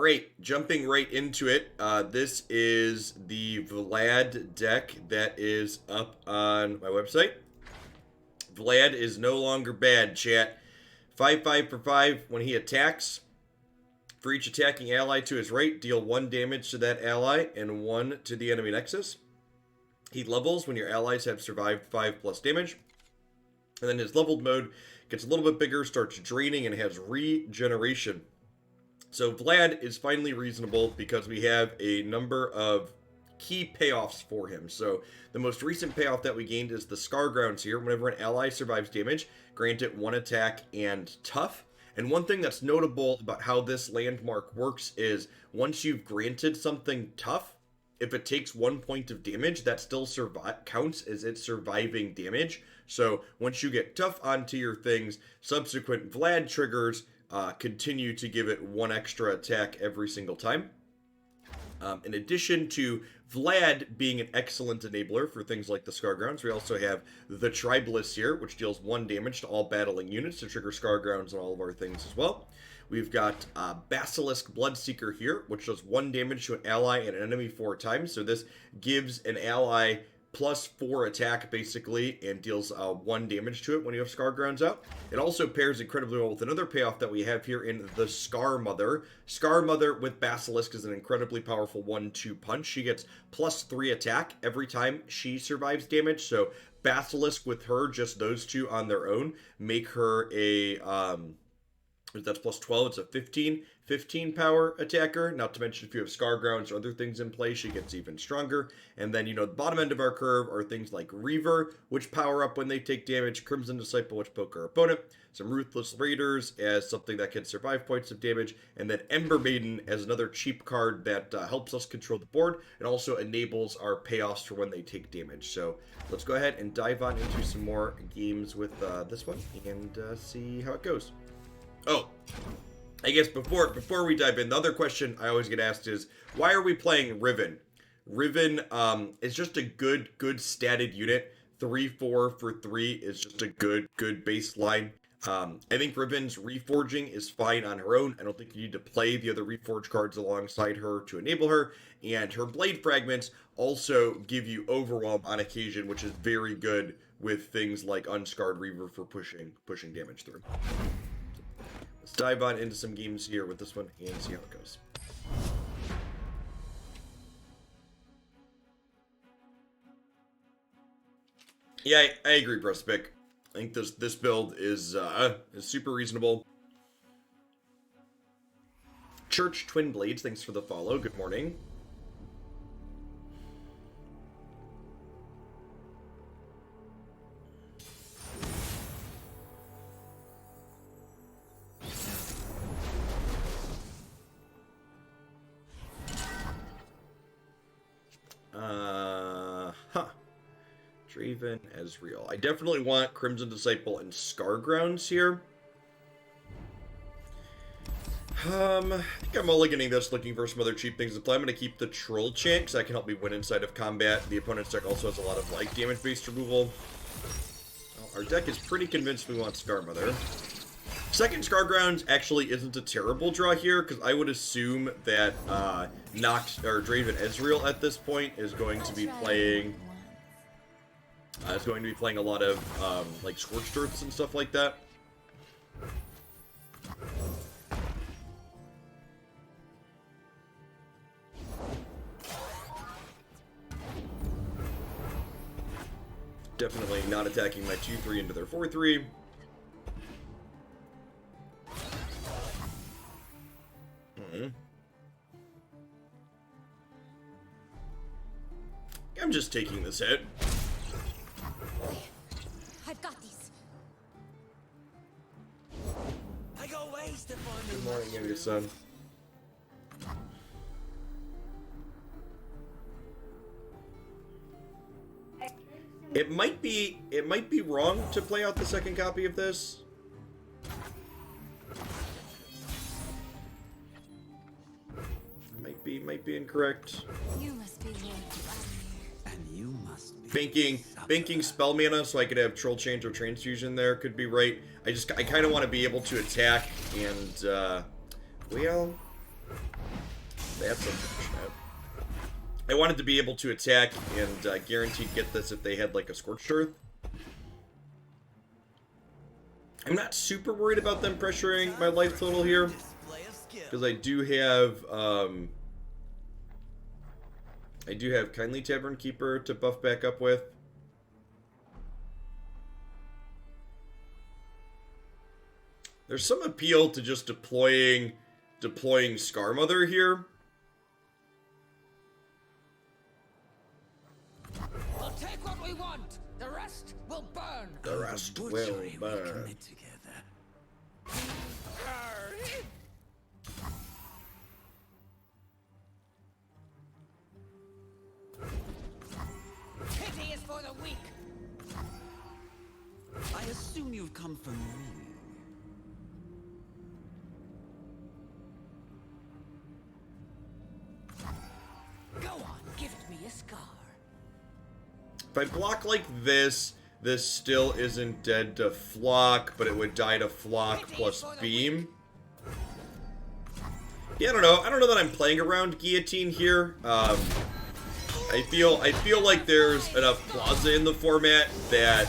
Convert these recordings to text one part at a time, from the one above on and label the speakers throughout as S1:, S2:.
S1: right, jumping right into it. This is the Vlad deck that is up on my website. Vlad is no longer bad, chat. 5/5 for 5 when he attacks. For each attacking ally to his right, deal 1 damage to that ally and 1 to the enemy nexus. He levels when your allies have survived 5+ damage. And then his leveled mode gets a little bit bigger, starts draining, and has regeneration. So Vlad is finally reasonable because we have a number of key payoffs for him. So the most recent payoff that we gained is the Scargrounds here. Whenever an ally survives damage, grant it 1 attack and tough. And one thing that's notable about how this landmark works is once you've granted something tough, if it takes 1 point of damage, that still counts as it surviving damage. So once you get tough onto your things, subsequent Vlad triggers continue to give it 1 extra attack every single time. In addition to Vlad being an excellent enabler for things like the Scargrounds, we also have the Tribalist here, which deals 1 damage to all battling units to trigger Scargrounds on all of our things as well. We've got Basilisk Bloodseeker here, which does 1 damage to an ally and an enemy 4 times. So this gives an ally +4 attack, basically, and deals 1 damage to it when you have Scargrounds out. It also pairs incredibly well with another payoff that we have here in the Scar Mother. Scar Mother with Basilisk is an incredibly powerful 1/2 punch. She gets +3 attack every time she survives damage. So Basilisk with her, just those two on their own, make her a... that's +12. It's a 15 power attacker. Not to mention if you have Scargrounds or other things in play, she gets even stronger. And then, the bottom end of our curve are things like Reaver, which power up when they take damage, Crimson Disciple, which poke our opponent, some Ruthless Raiders as something that can survive points of damage, and then Ember Maiden as another cheap card that helps us control the board and also enables our payoffs for when they take damage. So let's go ahead and dive on into some more games with this one and see how it goes. Oh, I guess before we dive in, the other question I always get asked is, why are we playing Riven? Riven is just a good statted unit. 3/4 for 3 is just a good baseline. I think Riven's Reforging is fine on her own. I don't think you need to play the other Reforge cards alongside her to enable her. And her Blade Fragments also give you Overwhelm on occasion, which is very good with things like Unscarred Reaver for pushing damage through. Let's dive on into some games here with this one and see how it goes. Yeah, I agree, Prospic. I think this build is super reasonable. Church Twin Blades, thanks for the follow. Good morning. Draven-Ezreal. I definitely want Crimson Disciple and Scargrounds here. I think I'm mulliganing this, looking for some other cheap things to play. I'm going to keep the Troll Chant, because that can help me win inside of combat. The opponent's deck also has a lot of life damage-based removal. Well, our deck is pretty convinced we want Scar Mother. Second Scargrounds actually isn't a terrible draw here, because I would assume that Draven-Ezreal at this point is going to be playing... it's going to be playing a lot of, like, Scorched Earths and stuff like that. Definitely not attacking my 2/3 into their 4/3. I'm just taking this hit.
S2: I've got these.
S3: I go waste upon
S1: Good morning, youngest son. It might be wrong to play out the second copy of this. Might be incorrect.
S2: You must be Lord.
S3: And you must be
S1: Banking spell mana so I could have Troll Change or Transfusion there could be right. I kind of want to be able to attack and well, That's unfortunate. I wanted to be able to attack and guaranteed get this if they had like a Scorched Earth. I'm not super worried about them pressuring my life total here, because I do have Kindly Tavern Keeper to buff back up with. There's some appeal to just deploying Scarmother here.
S3: We'll take what we want. The rest will burn.
S1: The rest will burn.
S3: Pity is for the weak. I assume you've come for me. Go on, gift me a scar.
S1: If I block like this, this still isn't dead to Flock, but it would die to Flock plus Beam. Yeah, I don't know. I don't know that I'm playing around Guillotine here. I feel like there's enough Plaza in the format that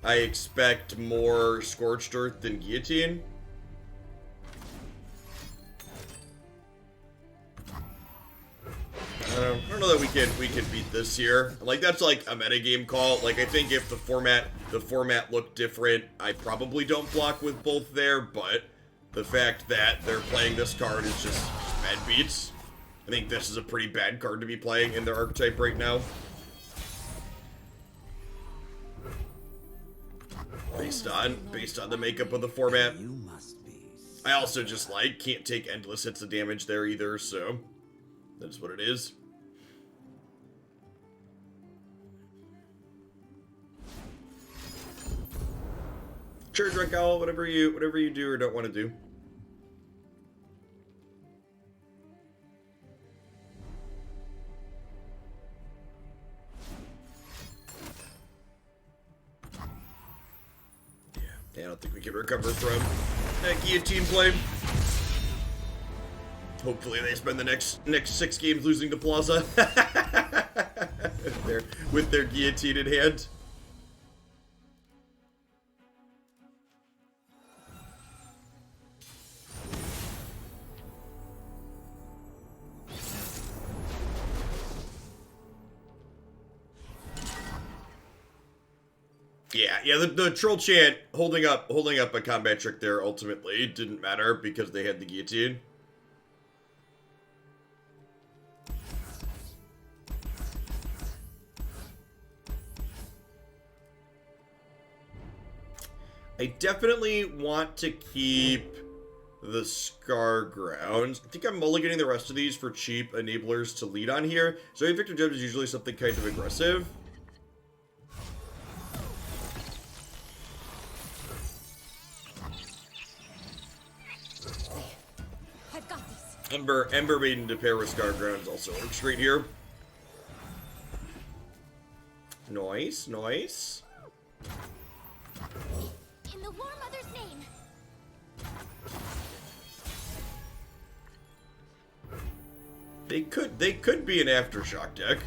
S1: I expect more Scorched Earth than Guillotine. I don't know that we can beat this here. Like, that's like a metagame call. Like, I think if the format looked different, I probably don't block with both there, but the fact that they're playing this card is just bad beats. I think this is a pretty bad card to be playing in their archetype right now. Based on the makeup of the format. I also just like can't take endless hits of damage there either, so that's what it is. Sure, Drunk Owl, whatever you do or don't want to do. Yeah, I don't think we can recover from that Guillotine play. Hopefully they spend the next 6 games losing to Plaza with their Guillotine in hand. Yeah, the troll chant holding up a combat trick there ultimately didn't matter because they had the Guillotine. I definitely want to keep the Scargrounds. I think I'm mulliganing the rest of these for cheap enablers to lead on here. So Victor Jump is usually something kind of aggressive.
S2: I've got this.
S1: Ember Maiden to pair with Scargrounds also works great here. Nice, nice.
S2: In the War Mother's name.
S1: They could be an Aftershock deck.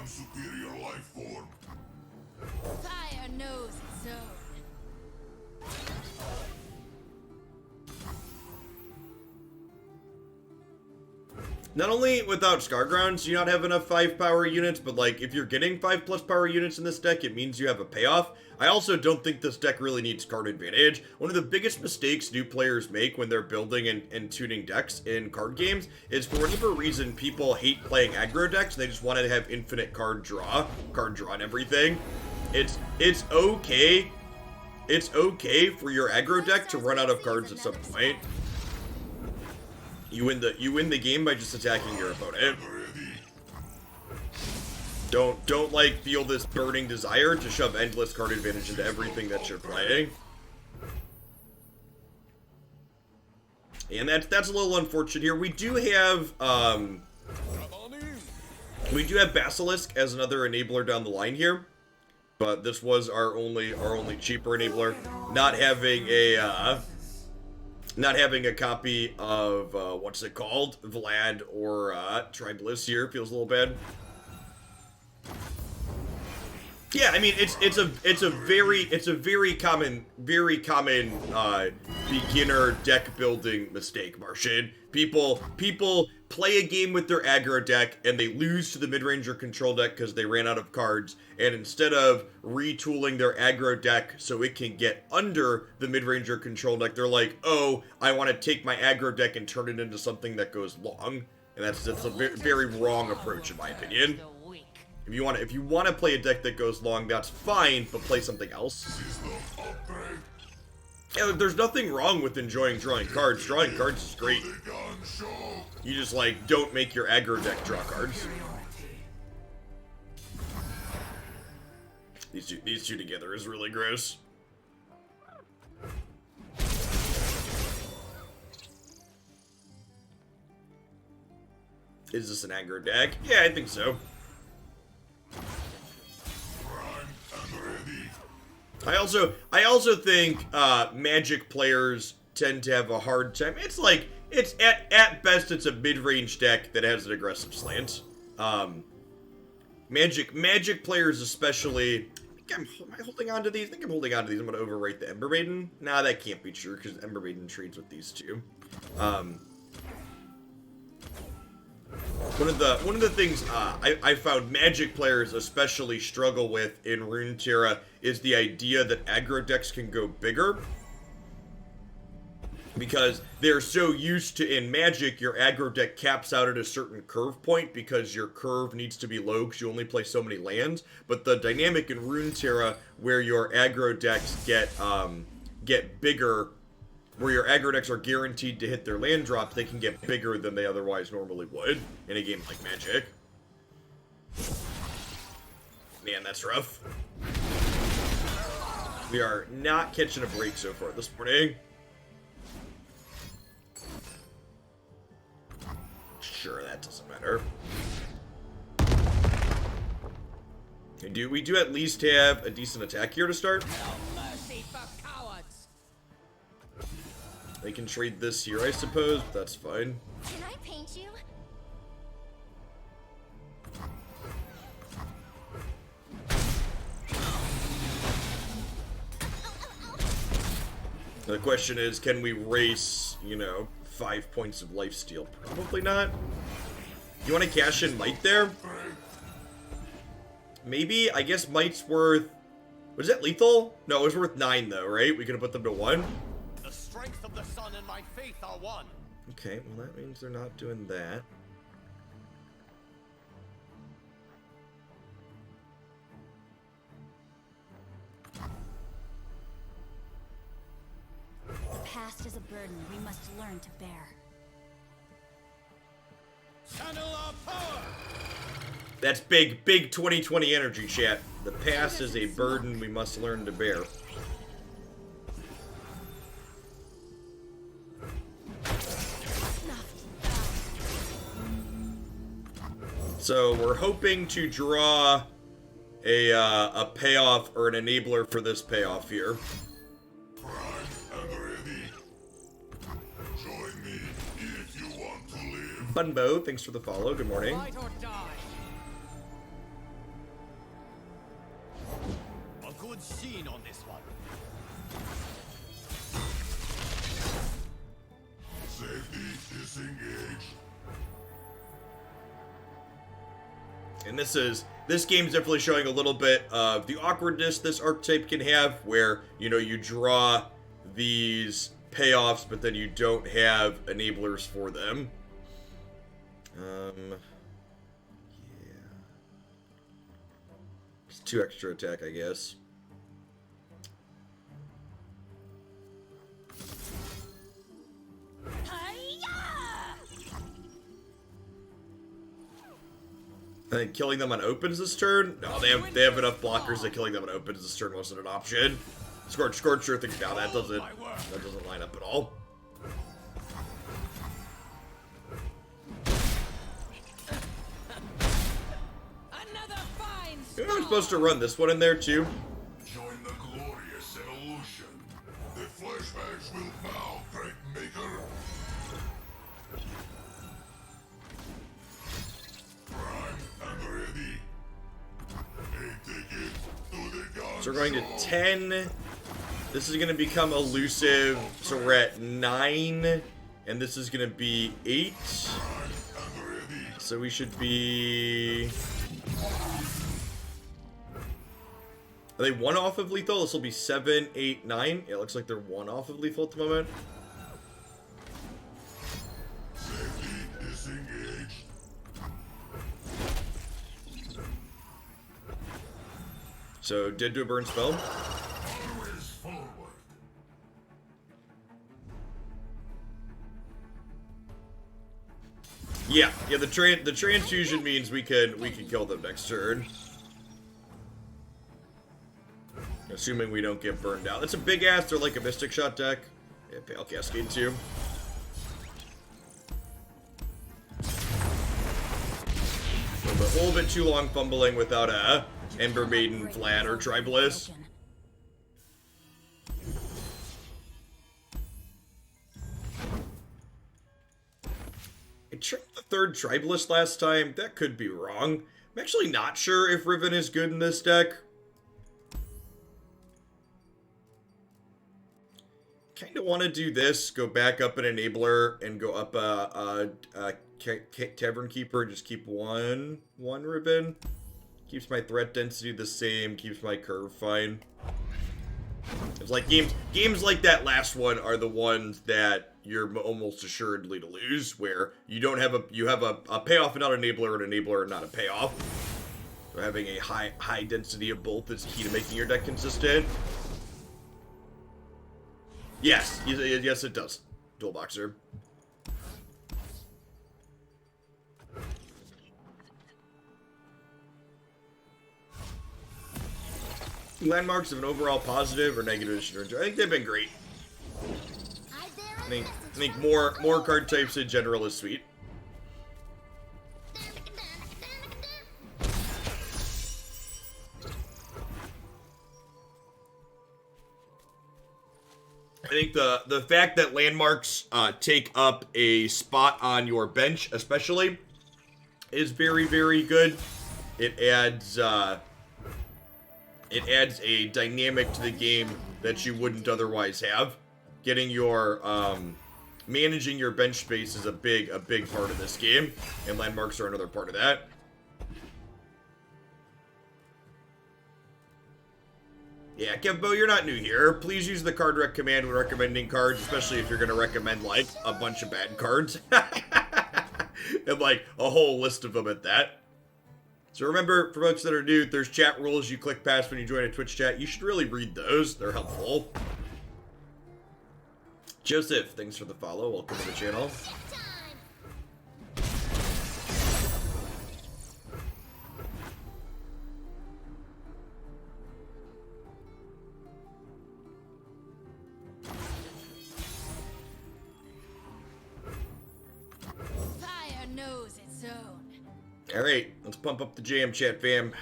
S4: Superior life form.
S2: Fire knows its own.
S1: Not only without Scargrounds do you not have enough 5 power units, but like if you're getting 5+ power units in this deck, it means you have a payoff. I also don't think this deck really needs card advantage. One of the biggest mistakes new players make when they're building and tuning decks in card games is for whatever reason people hate playing aggro decks and they just want to have infinite card draw and everything. It's okay. It's okay for your aggro deck to run out of cards at some point. You win the game by just attacking your opponent. Don't like feel this burning desire to shove endless card advantage into everything that you're playing. And that's a little unfortunate here. We do have Basilisk as another enabler down the line here, but this was our only cheaper enabler. Not having a copy of what's it called, Vlad or Tribliss here feels a little bad. Yeah, I mean it's a very common beginner deck building mistake, Martian. People play a game with their aggro deck and they lose to the mid-ranger control deck because they ran out of cards, and instead of retooling their aggro deck so it can get under the mid-ranger control deck, they're like, oh, I want to take my aggro deck and turn it into something that goes long, and that's a very wrong approach in my opinion. If you want to play a deck that goes long, that's fine, but play something else. Yeah, there's nothing wrong with enjoying drawing cards. Drawing cards is great. You just, like, don't make your aggro deck draw cards. These two together is really gross. Is this an aggro deck? Yeah, I think so. I also think Magic players tend to have a hard time. It's at best it's a mid-range deck that has an aggressive slant. Magic players especially. Am I holding on to these? I think I'm holding on to these. I'm gonna overwrite the Ember Maiden. Nah, that can't be true because Ember Maiden trades with these two. One of the things I found Magic players especially struggle with in Runeterra is the idea that aggro decks can go bigger. Because they're so used to, in Magic, your aggro deck caps out at a certain curve point because your curve needs to be low because you only play so many lands. But the dynamic in Runeterra where your aggro decks get bigger, where your aggro decks are guaranteed to hit their land drops, they can get bigger than they otherwise normally would in a game like Magic. Man, that's rough. We are not catching a break so far this morning. Sure, that doesn't matter. We do at least have a decent attack here to start.
S3: No mercy for cowards.
S1: They can trade this here, I suppose, but that's fine.
S2: Can I paint you?
S1: The question is, can we race, 5 points of lifesteal? Probably not. You want to cash in Might there? Maybe? I guess Might's worth... Was that lethal? No, it was worth 9 though, right? We could have put them to 1.
S3: The strength of the sun and my faith are one.
S1: Okay, well that means they're not doing that.
S2: The past is a burden we must learn to bear.
S3: Channel our power.
S1: That's big 2020 energy, chat. The past is a burden we must learn to bear. So we're hoping to draw a payoff or an enabler for this payoff here. Bunbo, thanks for the follow. Good morning.
S3: Fight or die. A good scene on this one.
S4: Safety disengaged.
S1: And this game's definitely showing a little bit of the awkwardness this archetype can have, where, you draw these payoffs, but then you don't have enablers for them. Yeah. It's 2 extra attack, I guess. I think killing them on opens this turn? No, they have enough blockers that killing them on opens this turn wasn't an option. Scorcher thinks, no, that doesn't line up at all. Maybe I'm supposed to run this one in there too.
S4: Join the glorious evolution. The flashbacks will bow, great maker. Prime and ready. A ticket to the gun
S1: So we're going to
S4: show.
S1: 10. This is going to become elusive. So we're at 9. And this is going to be 8.
S4: Prime and ready.
S1: So we should be... Are they 1 off of lethal? This will be 7, 8, 9. Yeah, it looks like they're 1 off of lethal at the moment.
S4: Safety disengaged.
S1: So did do a burn spell.
S4: Always forward.
S1: Yeah, the transfusion means we can kill them next turn. Assuming we don't get burned out. That's a big ass. They're like a Mystic Shot deck. Yeah, Pale Cascade too. A little bit too long fumbling without a Ember Maiden, Vlad, or Tribalist. I tried the 3rd Tribalist last time. That could be wrong. I'm actually not sure if Riven is good in this deck. Kind of want to do this, go back up an Enabler, and go up a Tavern Keeper, just keep one Ribbon. Keeps my threat density the same, keeps my curve fine. It's like games like that last one are the ones that you're almost assuredly to lose, where you don't have you have a payoff and not an Enabler, and Enabler and not a payoff. So having a high density of both is key to making your deck consistent. Yes, yes it does. Dual Boxer. Landmarks of an overall positive or negative addition. I think they've been great. I think more card types in general is sweet. I think the fact that landmarks take up a spot on your bench, especially, is very, very good. It adds a dynamic to the game that you wouldn't otherwise have. Getting your managing your bench space is a big part of this game, and landmarks are another part of that. Yeah, Kevbo, you're not new here. Please use the card rec command when recommending cards, especially if you're going to recommend, like, a bunch of bad cards. And, like, a whole list of them at that. So remember, for folks that are new, there's chat rules you click past when you join a Twitch chat. You should really read those. They're helpful. Joseph, thanks for the follow. Welcome to the channel.
S2: Fire knows its own.
S1: Alright, let's pump up the jam chat, fam.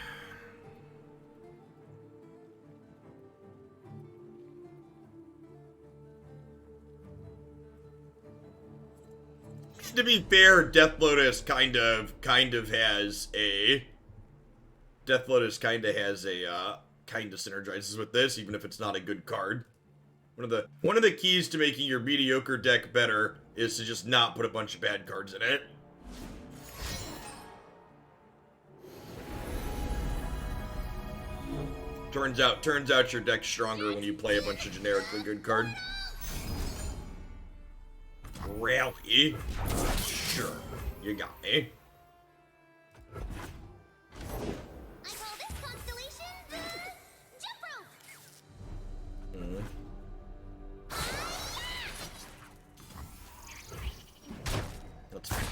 S1: To be fair, Death Lotus kind of has a... Death Lotus kind of synergizes with this, even if it's not a good card. One of the keys to making your mediocre deck better is to just not put a bunch of bad cards in it. Turns out your deck's stronger when you play a bunch of generically good cards. Really? Sure. You got me.
S2: I call this constellation the jump rope.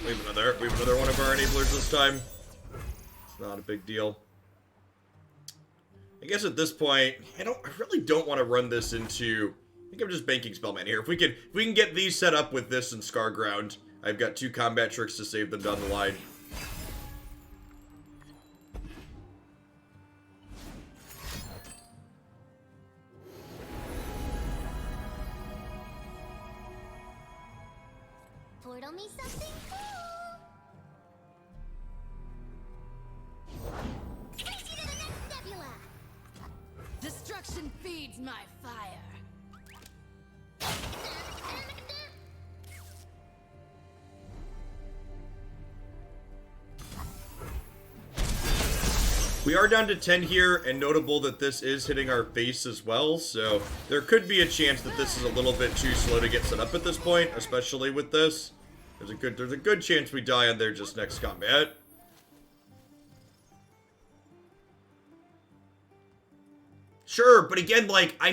S1: We have another one of our enablers this time. It's not a big deal. I guess at this point, I really don't want to run this into... I think I'm just banking Spellman here. If we can get these set up with this and Scarground, I've got 2 combat tricks to save them down the line.
S2: Chortle me something cool. Takes you to the next nebula.
S3: Destruction feeds my fire.
S1: We are down to 10 here, and notable that this is hitting our face as well, so there could be a chance that this is a little bit too slow to get set up at this point, especially with this. There's a good chance we die on their just next combat. Sure, but again, like, I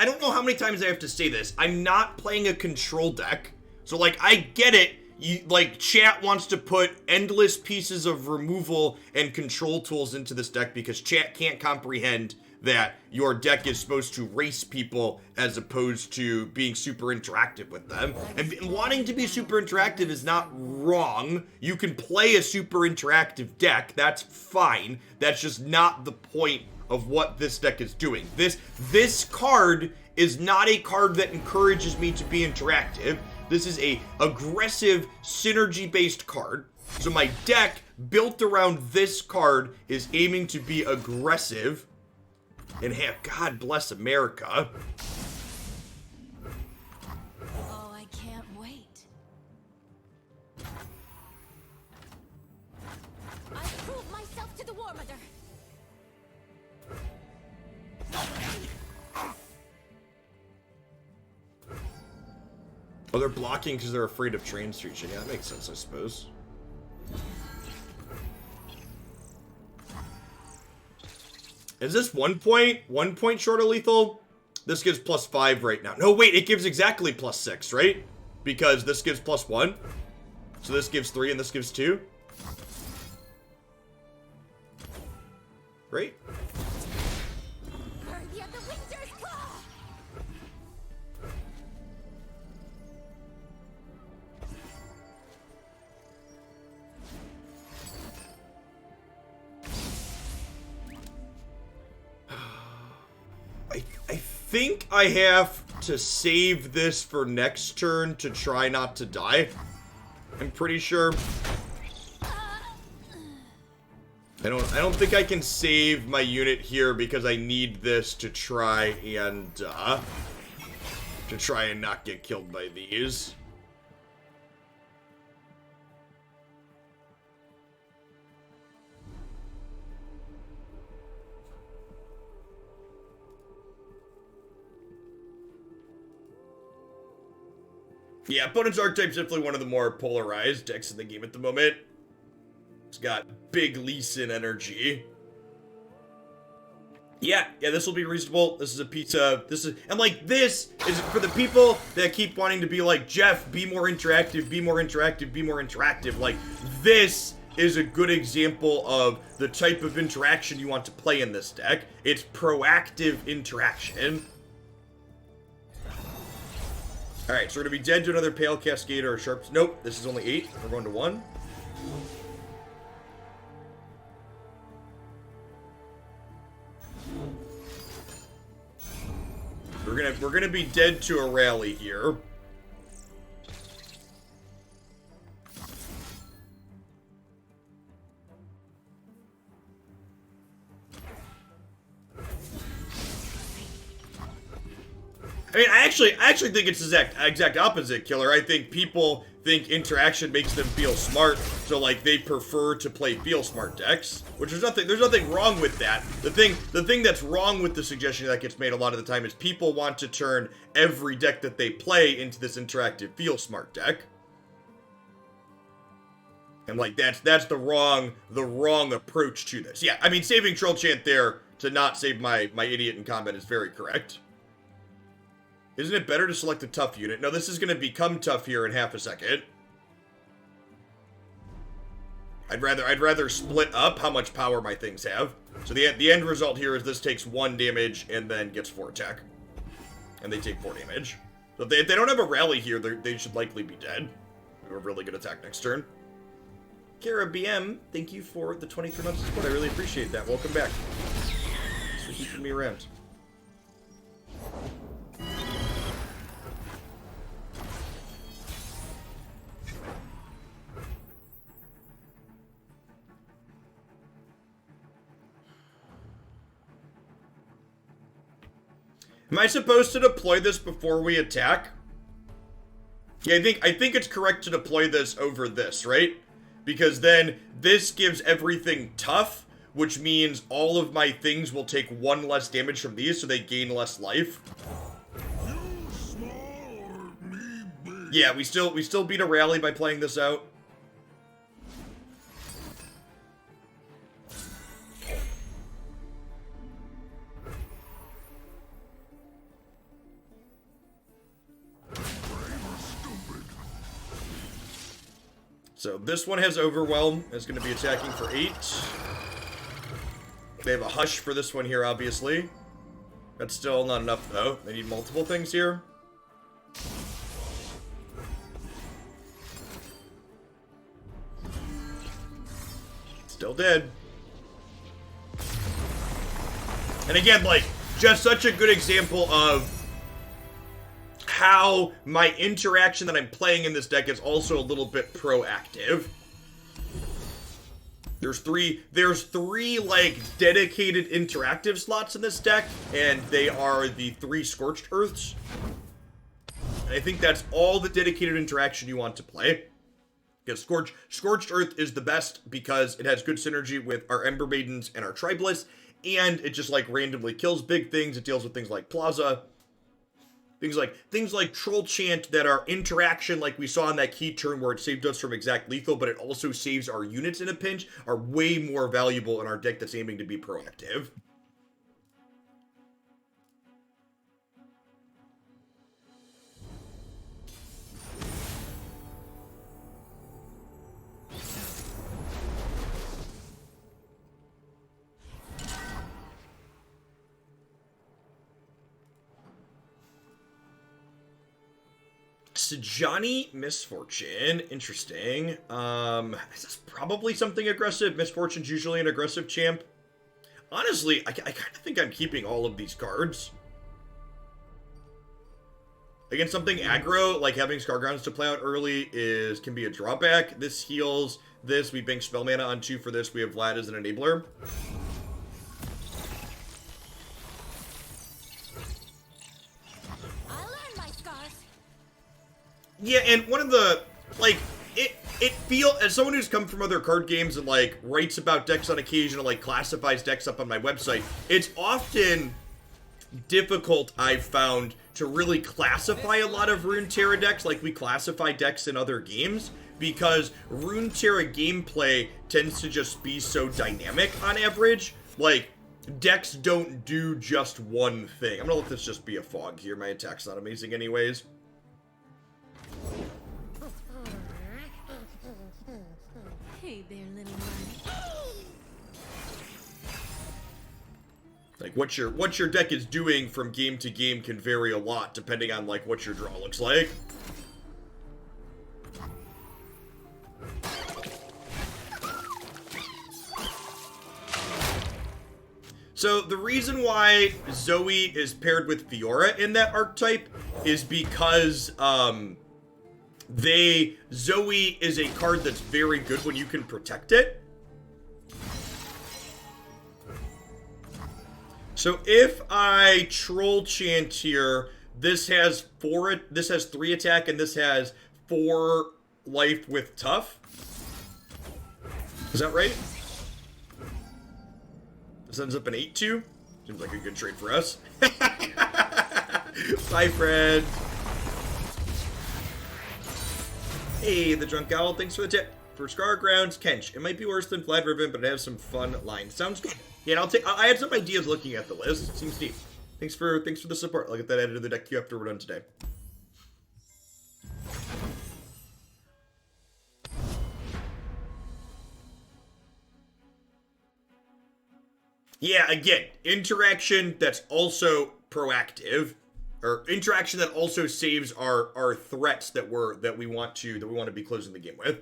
S1: don't know how many times I have to say this. I'm not playing a control deck, so, like, I get it. Like, chat wants to put endless pieces of removal and control tools into this deck because chat can't comprehend that your deck is supposed to race people as opposed to being super interactive with them. And wanting to be super interactive is not wrong. You can play a super interactive deck. That's fine. That's just not the point of what this deck is doing. This card is not a card that encourages me to be interactive. This is a aggressive, synergy-based card. So my deck, built around this card, is aiming to be aggressive. And have God bless America.
S2: Oh, I can't wait. I prove myself to the War Mother.
S1: Oh, they're blocking because they're afraid of transfusion. Yeah, that makes sense, I suppose. Is this 1 point? 1 point short of lethal? This gives +5 right now. No, wait, it gives exactly +6, right? Because this gives +1. So this gives 3 and this gives 2. Right?
S2: Worthy of the Winter's Claw.
S1: I think I have to save this for next turn to try not to die. I'm pretty sure. I don't think I can save my unit here because I need this to try and not get killed by these. Yeah, opponent's archetype's definitely one of the more polarized decks in the game at the moment. It's got big Lee Sin energy. Yeah, this will be reasonable. This is a pizza. And like, this is for the people that keep wanting to be like, Jeff, be more interactive, be more interactive, be more interactive. Like, this is a good example of the type of interaction you want to play in this deck. It's proactive interaction. Alright, so we're going to be dead to another Pale Cascade or a Sharp... Nope, this is only 8. We're going to 1. We're gonna be dead to a rally here. I mean, I actually think it's the exact opposite, Killer. I think people think interaction makes them feel smart, so like they prefer to play feel smart decks, which there's nothing wrong with that. The thing that's wrong with the suggestion that gets made a lot of the time is people want to turn every deck that they play into this interactive feel smart deck. And like that's the wrong approach to this. Yeah, I mean, saving Troll Chant there to not save my idiot in combat is very correct. Isn't it better to select a tough unit? No, this is going to become tough here in half a second. I'd rather split up how much power my things have. So the end result here is this takes 1 damage and then gets 4 attack. And they take 4 damage. So if they don't have a rally here, they should likely be dead. We have a really good attack next turn. Kara BM, thank you for the 23 months of support. I really appreciate that. Welcome back. Thanks for keeping me around. Am I supposed to deploy this before we attack? Yeah, I think it's correct to deploy this over this, right? Because then this gives everything tough, which means all of my things will take 1 less damage from these, so they gain less life. Yeah, we still beat a rally by playing this out. So this one has Overwhelm. It's going to be attacking for 8. They have a Hush for this one here, obviously. That's still not enough, though. They need multiple things here. Still dead. And again, like, just such a good example of how my interaction that I'm playing in this deck is also a little bit proactive. There's three like dedicated interactive slots in this deck, and they are the 3 Scorched Earths. And I think that's all the dedicated interaction you want to play. Because Scorched Earth is the best because it has good synergy with our Ember Maidens and our Tribalists, and it just like randomly kills big things. It deals with things like Plaza. Things like Troll Chant that are interaction, like we saw in that key turn where it saved us from exact lethal, but it also saves our units in a pinch, are way more valuable in our deck that's aiming to be proactive. Johnny Misfortune, interesting. This is probably something aggressive. Misfortune's usually an aggressive champ. Honestly, I kind of think I'm keeping all of these cards. Against something aggro, like having Scargrounds to play out early can be a drawback. This heals this. We bank spell mana on 2 for this. We have Vlad as an enabler. Yeah, and one of the, like, as someone who's come from other card games and, like, writes about decks on occasion or, like, classifies decks up on my website, it's often difficult, I've found, to really classify a lot of Runeterra decks like we classify decks in other games, because Runeterra gameplay tends to just be so dynamic on average. Like, decks don't do just one thing. I'm gonna let this just be a fog here. My attack's not amazing anyways.
S2: Hey there, little one.
S1: Like what your deck is doing from game to game can vary a lot depending on like what your draw looks like. So the reason why Zoe is paired with Fiora in that archetype is because Zoe is a card that's very good when you can protect it. So if I Troll Chant here, this has 3 attack and this has 4 life with tough. Is that right? This ends up an 8-2. Seems like a good trade for us. Bye, Fred. Hey, the Drunk Owl, thanks for the tip. For Scargrounds, Kench. It might be worse than Vlad Riven, but it has some fun lines. Sounds good. Yeah, and I had some ideas looking at the list. It seems neat. Thanks for the support. I'll get that added to the deck queue after we're done today. Yeah, again, interaction that's also proactive, or interaction that also saves our threats that we want to be closing the game with.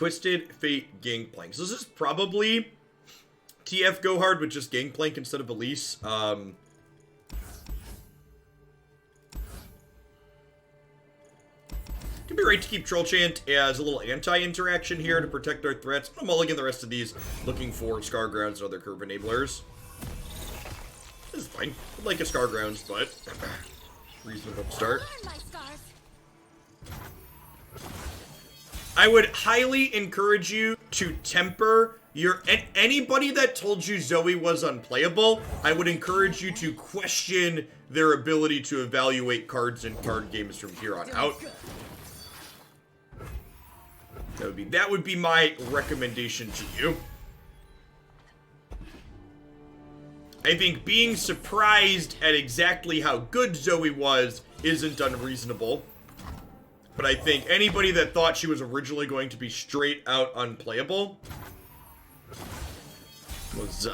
S1: Twisted Fate Gangplank. So this is probably TF Go Hard with just Gangplank instead of Elise. Could be right to keep Troll Chant as a little anti-interaction here to protect our threats. I'm gonna mulligan the rest of these, looking for Scargrounds and other curve enablers. This is fine. I'd like a Scargrounds, but reasonable start. I would highly encourage you to temper your... Anybody that told you Zoe was unplayable, I would encourage you to question their ability to evaluate cards in card games from here on out. That would be my recommendation to you. I think being surprised at exactly how good Zoe was isn't unreasonable. But I think anybody that thought she was originally going to be straight out unplayable was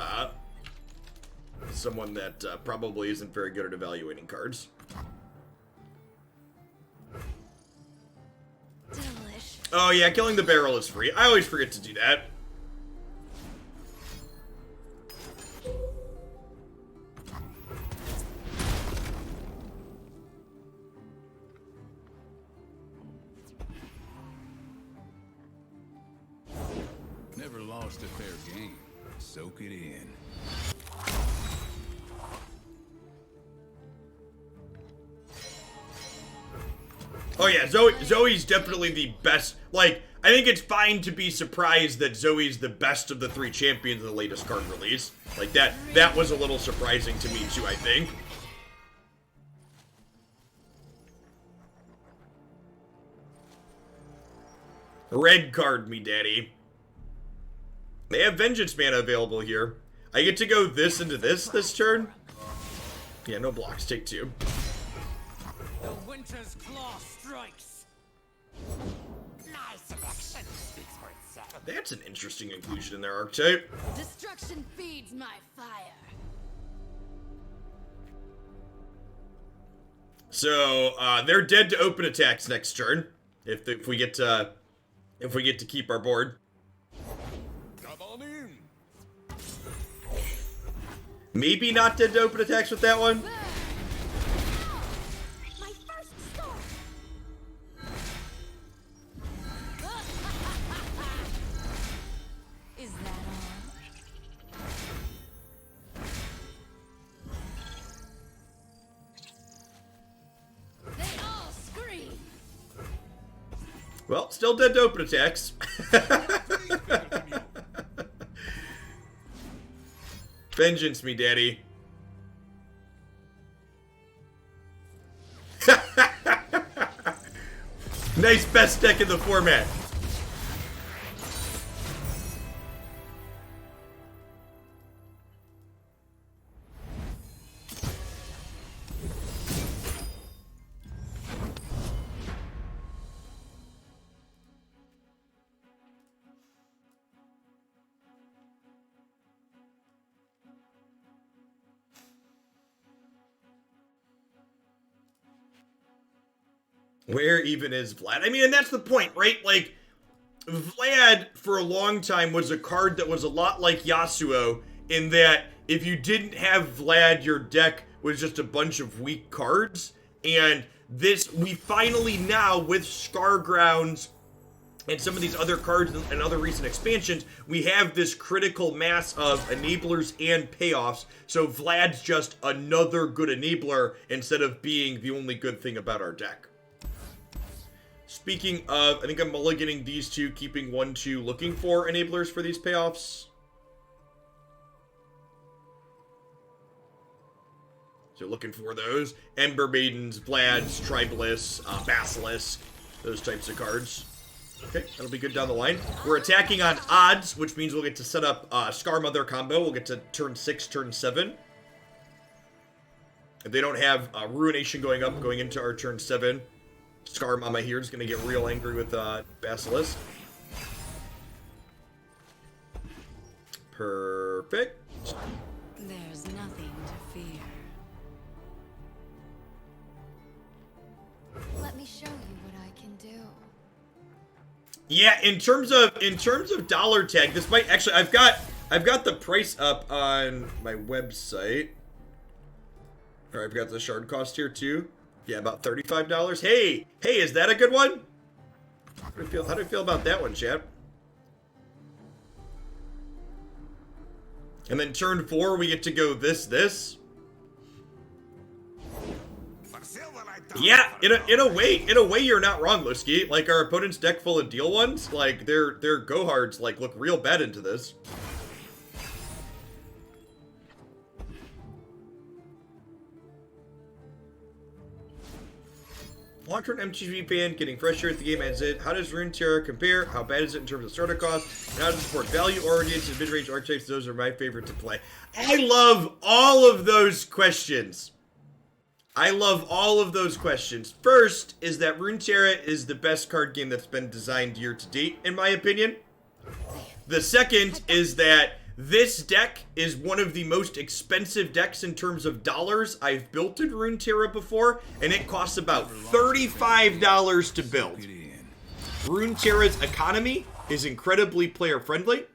S1: someone that probably isn't very good at evaluating cards.
S2: Delish.
S1: Oh yeah, killing the barrel is free. I always forget to do that.
S5: Never lost a fair game. Soak it in.
S1: Oh yeah, Zoe's definitely the best. Like, I think it's fine to be surprised that Zoe's the best of the 3 champions in the latest card release. Like, that was a little surprising to me too, I think. Red card me, daddy. They have Vengeance mana available here. I get to go this into this turn? Yeah, no blocks, take 2.
S3: The winter's claw strikes. My selection speaks for itself.
S1: That's an interesting inclusion in their archetype.
S2: Destruction feeds my fire.
S1: So, they're dead to open attacks next turn. If we get to keep our board.
S5: Come on in.
S1: Maybe not dead to open attacks with that one.
S2: My first star. Is that all? They all scream.
S1: Well, still dead to open attacks. Vengeance me, daddy. Nice best deck in the format. Where even is Vlad? I mean, and that's the point, right? Like, Vlad, for a long time, was a card that was a lot like Yasuo, in that if you didn't have Vlad, your deck was just a bunch of weak cards. And this, we finally now, with Scargrounds and some of these other cards and other recent expansions, we have this critical mass of enablers and payoffs. So Vlad's just another good enabler instead of being the only good thing about our deck. Speaking of, I think I'm mulliganing these two, keeping 1-2, looking for enablers for these payoffs. So looking for those. Ember Maidens, Vlads, Tribalists, Basilisk, those types of cards. Okay, that'll be good down the line. We're attacking on odds, which means we'll get to set up Scar Mother combo. We'll get to turn 6, turn 7. If they don't have Ruination going up, going into our turn 7, Scar Mama here is going to get real angry with Basilisk. Perfect.
S2: There's nothing to fear. Let me show you what I can do.
S1: Yeah, in terms of dollar tag, this might actually I've got the price up on my website. Or I've got the shard cost here too. Yeah, about $35. Hey, is that a good one? How do you feel about that one, chap? And then turn 4, we get to go this. Yeah, in a way, you're not wrong, Lusky. Like, our opponent's deck full of deal ones, like, their go-hards, like, look real bad into this. Long-term MTG fan, getting fresh here at the game as it. How does Runeterra compare? How bad is it in terms of starter cost? And how does it support value-oriented mid-range archetypes? Those are my favorite to play. I love all of those questions. First is that Runeterra is the best card game that's been designed year to date, in my opinion. The second is that this deck is one of the most expensive decks in terms of dollars I've built in Runeterra before, and it costs about $35 to build. Runeterra's economy is incredibly player-friendly.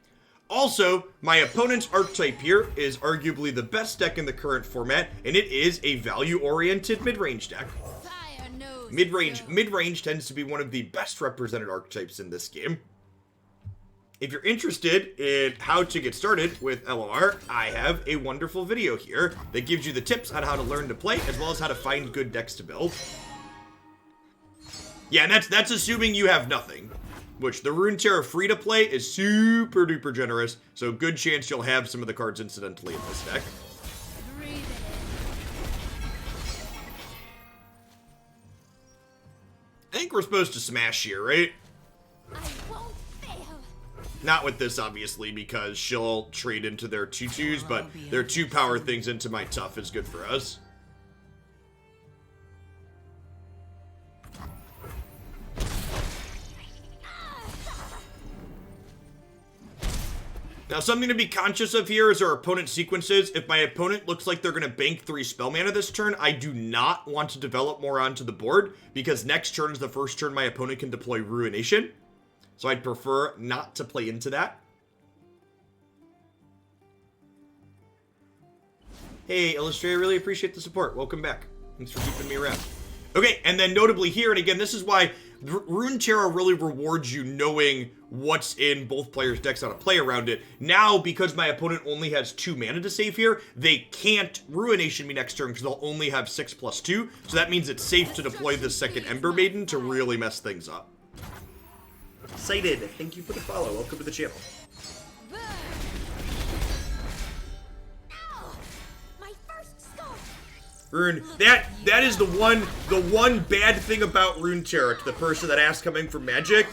S1: Also, my opponent's archetype here is arguably the best deck in the current format, and it is a value-oriented mid-range deck. Mid-range tends to be one of the best represented archetypes in this game. If you're interested in how to get started with LMR, I have a wonderful video here that gives you the tips on how to learn to play, as well as how to find good decks to build. Yeah, and that's assuming you have nothing. Which the Runeterra free-to-play is super duper generous, so good chance you'll have some of the cards incidentally in this deck. I think we're supposed to smash here, right?
S2: I won't fail.
S1: Not with this, obviously, because she'll trade into their 2/2s, but their 2-power things into my tough is good for us. Now, something to be conscious of here is our opponent sequences. If my opponent looks like they're going to bank 3 spell mana this turn, I do not want to develop more onto the board, because next turn is the first turn my opponent can deploy Ruination. So I'd prefer not to play into that. Hey, Illustrator, really appreciate the support. Welcome back. Thanks for keeping me around. Okay, and then notably here, and again, this is why Runeterra really rewards you knowing what's in both players' decks, how to play around it. Now, because my opponent only has 2 mana to save here, they can't Ruination me next turn because they'll only have 6+2. So that means it's safe to deploy the second Ember Maiden to really mess things up. Excited. Thank you for the follow. Welcome to the channel. Rune, that is the one bad thing about Runeterra, to the person that asked coming from Magic.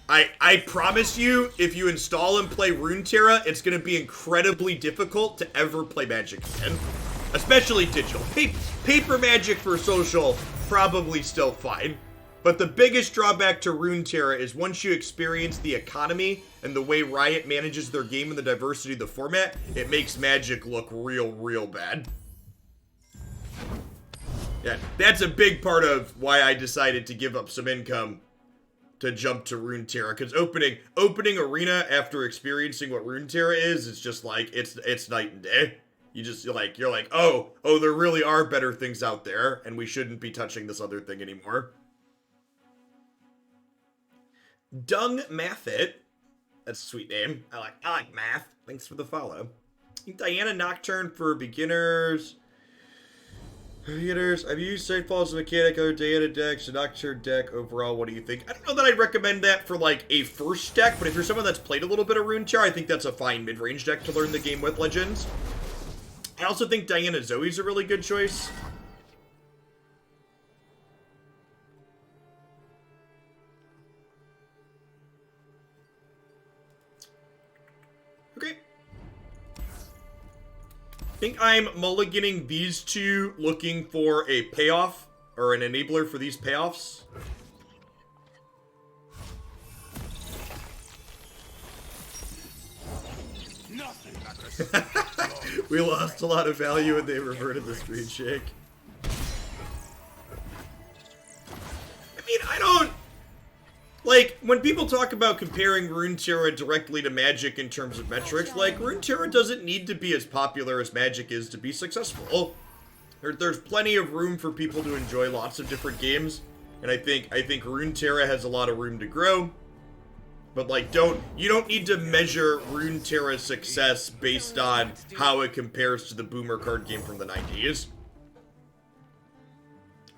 S1: I promise you, if you install and play Runeterra, it's going to be incredibly difficult to ever play Magic again. Especially digital. Paper Magic for social, probably still fine. But the biggest drawback to Runeterra is once you experience the economy and the way Riot manages their game and the diversity of the format, it makes Magic look real bad. Yeah, that's a big part of why I decided to give up some income to jump to Runeterra, because opening Arena after experiencing what Runeterra is just like, it's night and day. You're like, oh, there really are better things out there, and we shouldn't be touching this other thing anymore. Dung Mathit, that's a sweet name. I like math. Thanks for the follow. Diana Nocturne for beginners. I've used Sightfall as a mechanic, other Diana decks, a Nocturne deck. Overall, what do you think? I don't know that I'd recommend that for, like, a first deck, but if you're someone that's played a little bit of Runeterra, I think that's a fine mid-range deck to learn the game with Legends. I also think Diana Zoe's a really good choice. Okay. I think I'm mulliganing these two, looking for a payoff, or an enabler for these payoffs. We lost a lot of value and they reverted the screen shake. I mean, I don't... Like, like, when people talk about comparing Runeterra directly to Magic in terms of metrics, like, Runeterra doesn't need to be as popular as Magic is to be successful. There's plenty of room for people to enjoy lots of different games, and I think Runeterra has a lot of room to grow. But, like, you don't need to measure Runeterra's success based on how it compares to the Boomer card game from the 90s.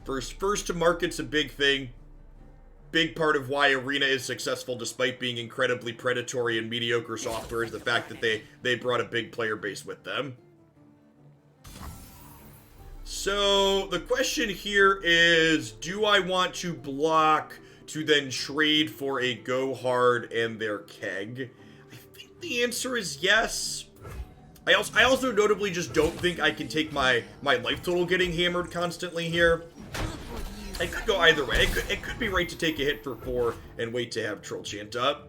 S1: First to market's a big thing. Big part of why Arena is successful despite being incredibly predatory and mediocre software is the fact that they brought a big player base with them. So, the question here is, do I want to block to then trade for a Go Hard and their Keg? I think the answer is yes. I also notably just don't think I can take my life total getting hammered constantly here. I could go either way. It could be right to take a hit for 4 and wait to have Troll Chant up.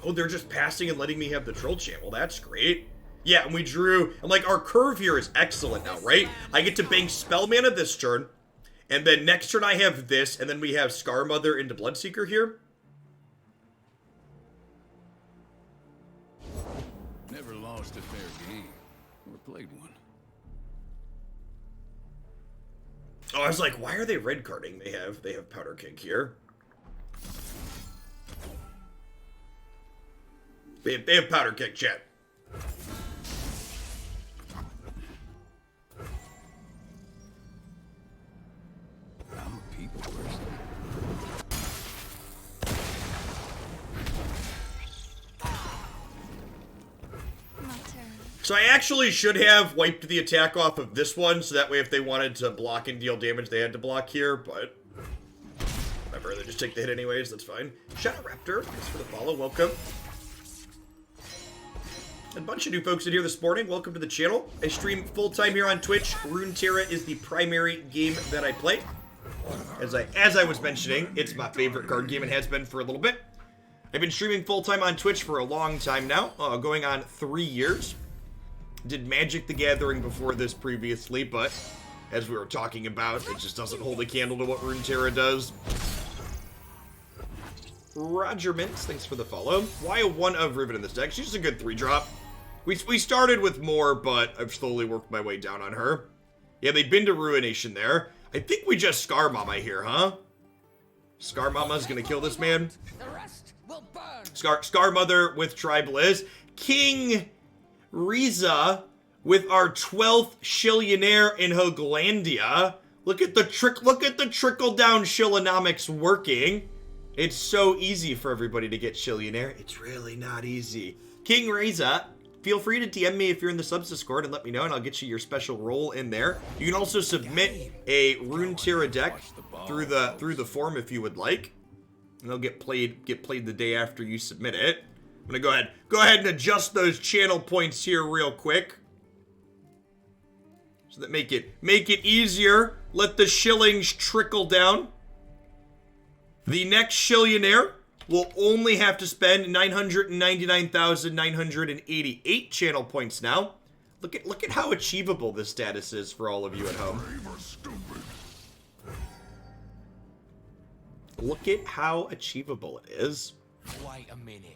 S1: Oh, they're just passing and letting me have the Troll Chant. Well, that's great. Yeah, and we drew... And, like, our curve here is excellent now, right? I get to bank Spell Mana this turn. And then next turn I have this. And then we have Scar Mother into Bloodseeker here.
S5: Never lost a fair game. Or played one.
S1: Oh, I was like, why are they red carding? They have Powder Keg here. They have Powder Keg, chat.
S5: I'm a people person.
S2: My turn.
S1: So I actually should have wiped the attack off of this one, so that way if they wanted to block and deal damage, they had to block here, but... whatever, they just take the hit anyways, that's fine. Shadow Raptor, thanks for the follow, welcome. A bunch of new folks in here this morning, welcome to the channel. I stream full-time here on Twitch. Runeterra is the primary game that I play. As I was mentioning, it's my favorite card game and has been for a little bit. I've been streaming full-time on Twitch for a long time now, going on 3 years. Did Magic the Gathering before this previously, but as we were talking about, it just doesn't hold a candle to what Runeterra does. Roger Mintz, thanks for the follow. Why a 1 of Riven in this deck? She's just a good 3-drop. We started with more, but I've slowly worked my way down on her. Yeah, they've been to Ruination there. I think we just Scar Mama here, huh? Scar Mama's gonna kill this man.
S3: The rest will burn.
S1: Scar Mother with Tribaliz. King Riza with our 12th Shillionaire in Hoaglandia. Look at the trickle down Shillonomics working. It's so easy for everybody to get Shillionaire. It's really not easy. King Riza, feel free to DM me if you're in the subs Discord and let me know, and I'll get you your special role in there. You can also submit a Runeterra deck through the form if you would like, and they'll get played the day after you submit it. I'm gonna go ahead and adjust those channel points here real quick, so that make it easier. Let the shillings trickle down. The next Shillionaire will only have to spend 999,988 channel points now. Look at how achievable this status is for all of you at home. Look at how achievable it is.
S3: Wait a minute.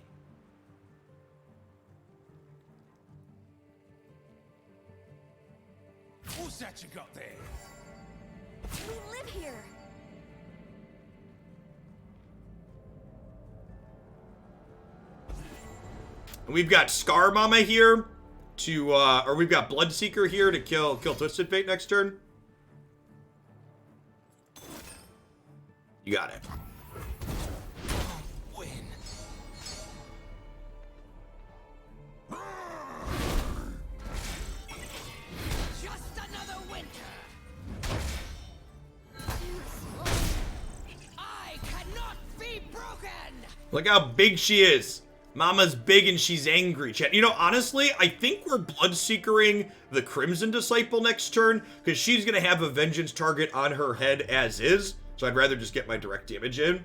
S3: What's that you got there?
S2: We live here.
S1: And we've got Scar Mama here to, or we've got Bloodseeker here to kill Twisted Fate next turn. You got it.
S3: Win. Just another winter. I cannot be broken.
S1: Look how big she is. Mama's big and she's angry, chat. You know, honestly, I think we're Bloodseekering the Crimson Disciple next turn, because she's going to have a Vengeance target on her head as is, so I'd rather just get my direct damage in.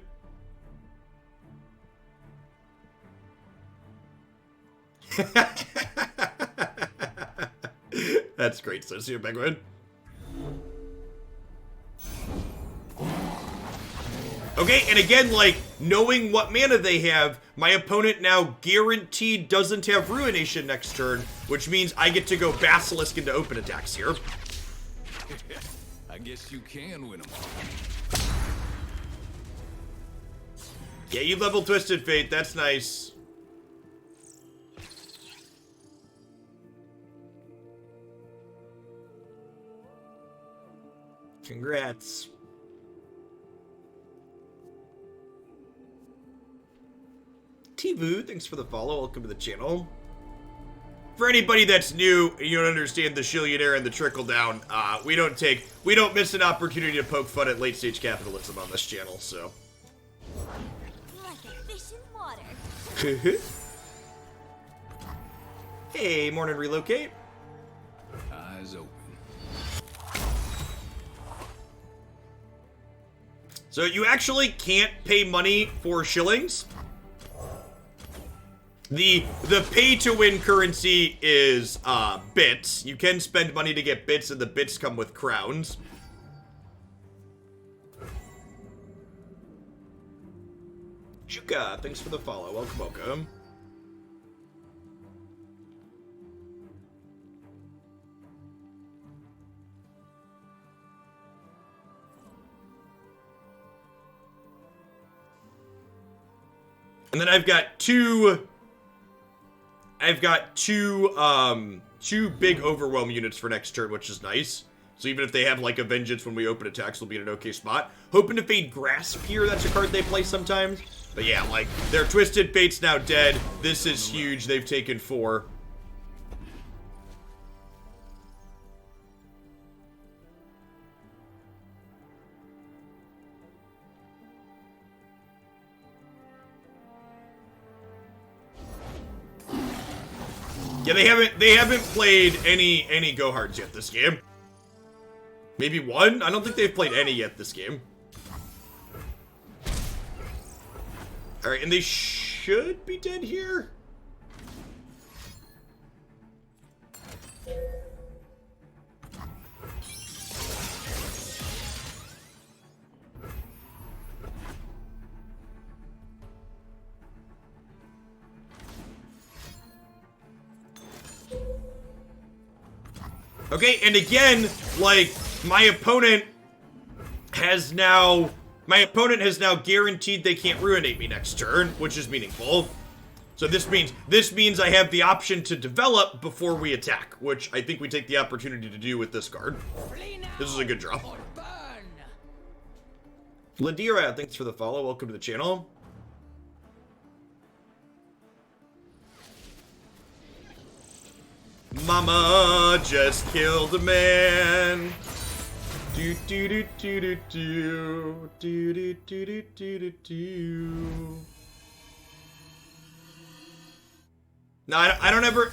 S1: That's great, Socio Penguin. Okay, and again, like, knowing what mana they have, my opponent now guaranteed doesn't have Ruination next turn, which means I get to go Basilisk into open attacks here.
S5: I guess you can win them all.
S1: Yeah, you level Twisted Fate, that's nice. Congrats. Tivu, thanks for the follow. Welcome to the channel. For anybody that's new and you don't understand the Shillionaire and the trickle down, we don't miss an opportunity to poke fun at late stage capitalism on this channel, so.
S2: Like a fish in water.
S1: Hey, morning relocate.
S5: Eyes open.
S1: So you actually can't pay money for shillings. The pay-to-win currency is bits. You can spend money to get bits, and the bits come with crowns. Chuka, thanks for the follow. Welcome, welcome. And then I've got two big overwhelm units for next turn, which is nice. So even if they have like a vengeance when we open attacks, we'll be in an okay spot. Hoping to fade Grasp here. That's a card they play sometimes. But yeah, like their Twisted Fate's now dead. This is huge. They've taken 4. Yeah, they haven't played any go-hards yet this game. Maybe one? I don't think they've played any yet this game. Alright, and they should be dead here? Okay, and again, like, my opponent has now guaranteed they can't ruinate me next turn, which is meaningful. So this means I have the option to develop before we attack, which I think we take the opportunity to do with this card. This is a good draw. Ladira, thanks for the follow. Welcome to the channel. Mama just killed a man. Do do do do do do do do do do do do. Now I don't ever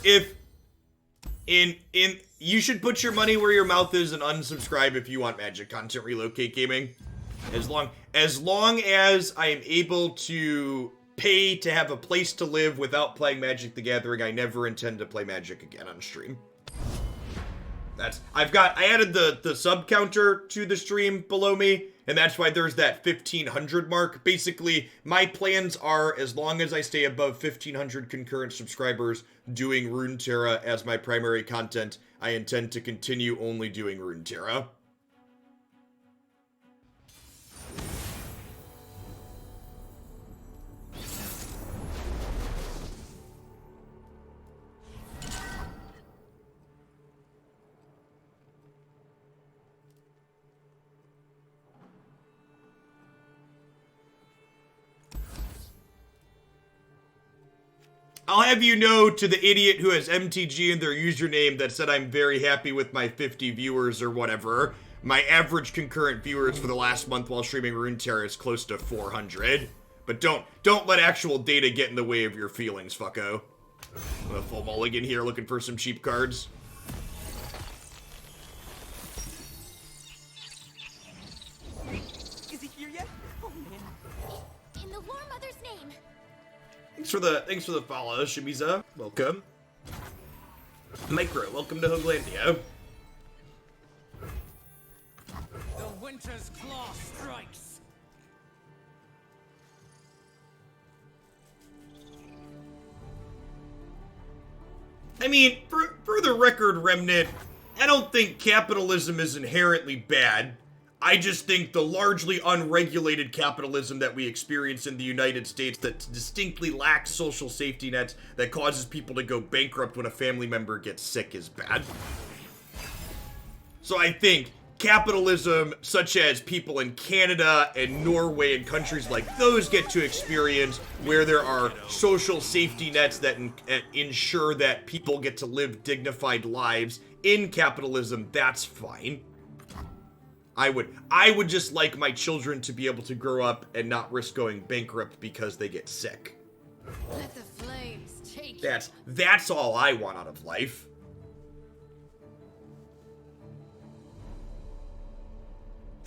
S1: you should put your money where your mouth is and unsubscribe if you want Magic content. Relocate Gaming, as long as I am able to pay to have a place to live without playing Magic the Gathering, I never intend to play Magic again on stream. I added the sub counter to the stream below me, and that's why there's that 1500 mark. Basically, my plans are, as long as I stay above 1500 concurrent subscribers doing Runeterra as my primary content, I intend to continue only doing Runeterra. I'll have you know, to the idiot who has MTG in their username that said I'm very happy with my 50 viewers or whatever, my average concurrent viewers for the last month while streaming Runeterra is close to 400. But don't let actual data get in the way of your feelings, fucko. I'm a full mulligan here looking for some cheap cards.
S3: Is he here yet? Oh man.
S2: In the War Mother's name.
S1: Thanks for the follow, Shimiza. Welcome. Micro, welcome to Hooglandia.
S3: The Winter's Claw strikes.
S1: I mean, for the record, Remnant, I don't think capitalism is inherently bad. I just think the largely unregulated capitalism that we experience in the United States that distinctly lacks social safety nets that causes people to go bankrupt when a family member gets sick is bad. So I think capitalism, such as people in Canada and Norway and countries like those get to experience, where there are social safety nets that ensure that people get to live dignified lives in capitalism, that's fine. I would just like my children to be able to grow up and not risk going bankrupt because they get sick.
S3: Let the flames take you.
S1: That's all I want out of life.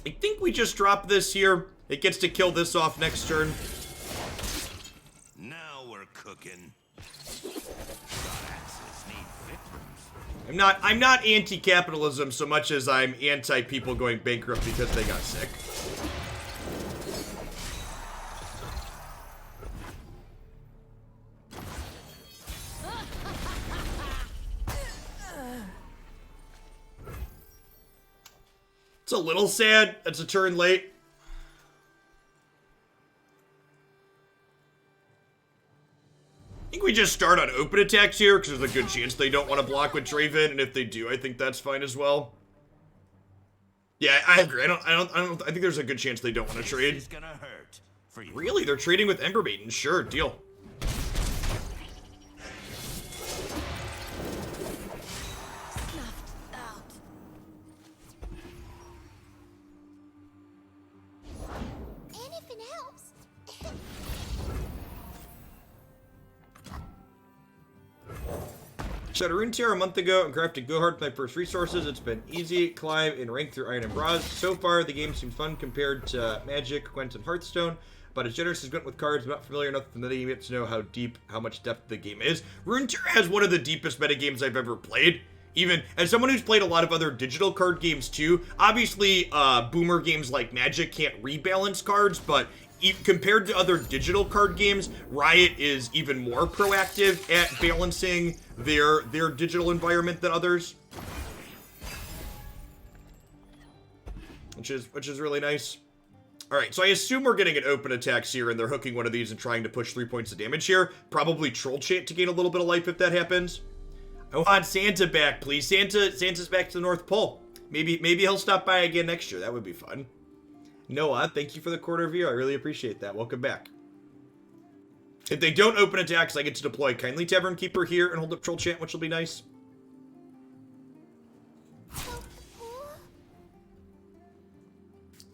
S1: I think we just drop this here. It gets to kill this off next turn.
S6: Now we're cooking.
S1: I'm not anti-capitalism so much as I'm anti-people going bankrupt because they got sick. It's a little sad. It's a turn late. I think we just start on open attacks here because there's a good chance they don't want to block with Draven, and if they do, I think that's fine as well. Yeah, I agree. I think there's a good chance they don't want to trade.
S6: It's gonna hurt for you.
S1: Really? They're trading with Ember Maiden? Sure, deal.
S2: Snuffed out. And if it helps.
S1: Shot a Runeterra a month ago and crafted Go Hard with my first resources. It's been easy climb and rank through Iron and Bras. So far, the game seems fun compared to Magic, Gwent, and Hearthstone. But as generous as Gwent with cards, I'm not familiar enough with the game yet to know how much depth the game is. Runeterra has one of the deepest metagames I've ever played. Even as someone who's played a lot of other digital card games too, obviously boomer games like Magic can't rebalance cards, but compared to other digital card games, Riot is even more proactive at balancing their digital environment than others, which is really nice. All right, so I assume we're getting an open attacks here, and they're hooking one of these and trying to push 3 points of damage here. Probably Troll Chant to gain a little bit of life if that happens. I want Santa back, please. Santa's back to the North Pole. Maybe he'll stop by again next year. That would be fun. Noah, thank you for the quarter view. I really appreciate that. Welcome back. If they don't open attacks, I get to deploy Kindly Tavern Keeper here and hold up Troll Chant, which will be nice.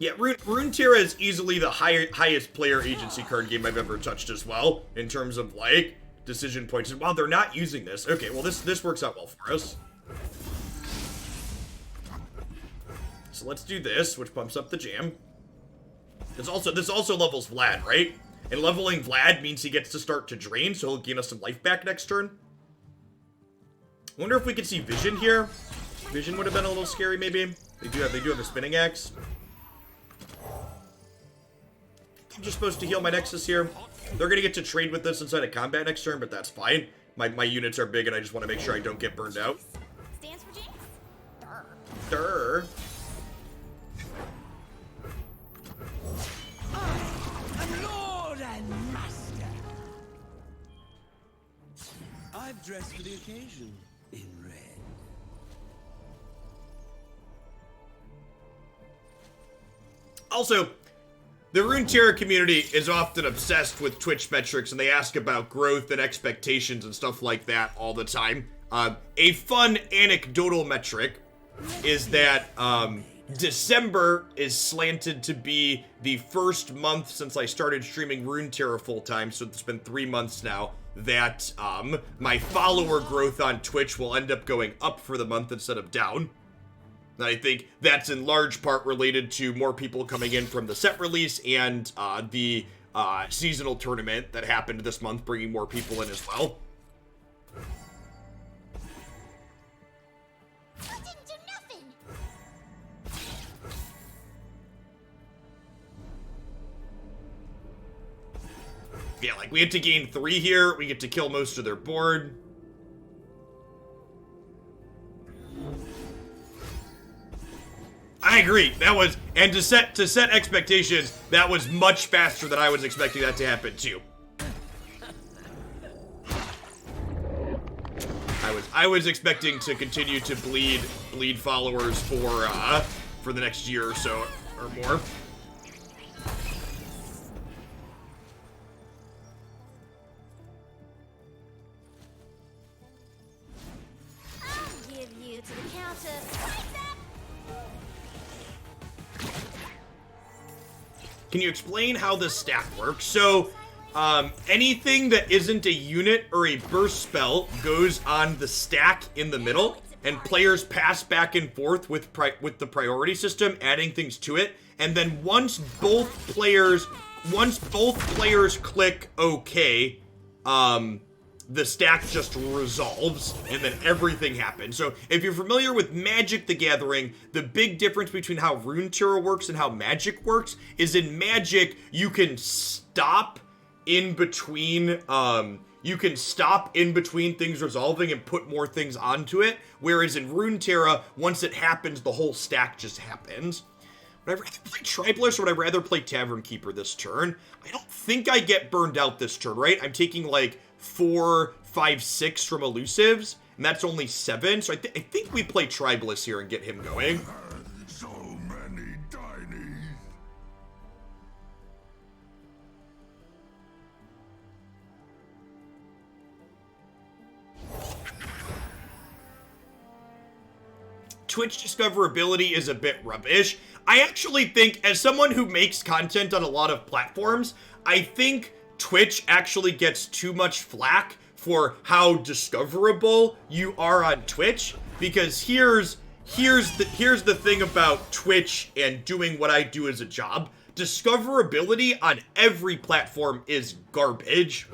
S1: Yeah, Runeterra is easily the highest player agency card game I've ever touched as well, in terms of, like, decision points. And wow, they're not using this. Okay, well, this works out well for us. So let's do this, which pumps up the jam. This also levels Vlad, right? And leveling Vlad means he gets to start to drain, so he'll gain us some life back next turn. I wonder if we could see Vision here. Vision would have been a little scary, maybe. They do have a spinning axe. I'm just supposed to heal my Nexus here. They're gonna get to trade with this inside of combat next turn, but that's fine. My units are big, and I just want to make sure I don't get burned out.
S2: Stands for Jinx?
S1: Durr.
S3: Lord and Master.
S5: I've dressed for the occasion in red.
S1: Also, the Runeterra community is often obsessed with Twitch metrics, and they ask about growth and expectations and stuff like that all the time. A fun anecdotal metric is that December is slanted to be the first month since I started streaming Runeterra full-time, so it's been 3 months now, that my follower growth on Twitch will end up going up for the month instead of down. And I think that's in large part related to more people coming in from the set release and the seasonal tournament that happened this month, bringing more people in as well.
S2: I didn't do nothing.
S1: Yeah, like we get to gain 3 here. We get to kill most of their board. I agree. That was, and to set expectations, that was much faster than I was expecting that to happen too. I was expecting to continue to bleed followers for the next year or so or more.
S2: I'll give you to the count of lights up.
S1: Can you explain how the stack works? So, anything that isn't a unit or a burst spell goes on the stack in the middle, and players pass back and forth with the priority system, adding things to it. And then once both players click OK, the stack just resolves, and then everything happens. So if you're familiar with Magic the Gathering, the big difference between how Runeterra works and how Magic works is in Magic, you can stop in between things resolving and put more things onto it, whereas in Runeterra, once it happens, the whole stack just happens. Would I rather play Tribalist or would I rather play Tavern Keeper this turn? I don't think I get burned out this turn, right? I'm taking like 4, 5, 6 from Elusives, and that's only 7, so I think we play Tribalist here and get him going.
S4: So many tiny.
S1: Twitch discoverability is a bit rubbish. I actually think, as someone who makes content on a lot of platforms, I think Twitch actually gets too much flack for how discoverable you are on Twitch, because here's the thing about Twitch and doing what I do as a job. Discoverability on every platform is garbage.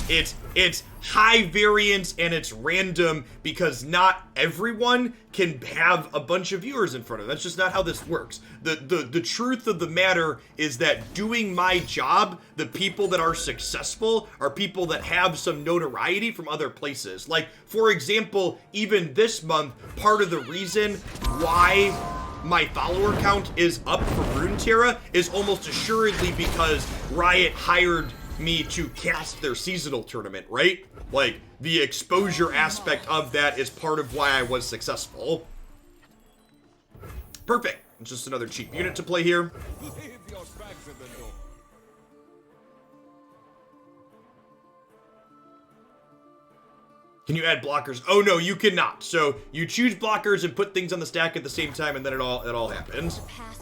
S1: It's high variance and it's random because not everyone can have a bunch of viewers in front of them. That's just not how this works. The truth of the matter is that doing my job, the people that are successful are people that have some notoriety from other places. Like, for example, even this month, part of the reason why my follower count is up for Runeterra is almost assuredly because Riot hired me to cast their seasonal tournament, right? Like, the exposure aspect of that is part of why I was successful. Perfect. It's just another cheap unit to play here.
S5: Leave your bags at the door.
S1: Can you add blockers? Oh no, you cannot. So you choose blockers and put things on the stack at the same time, and then it all happens.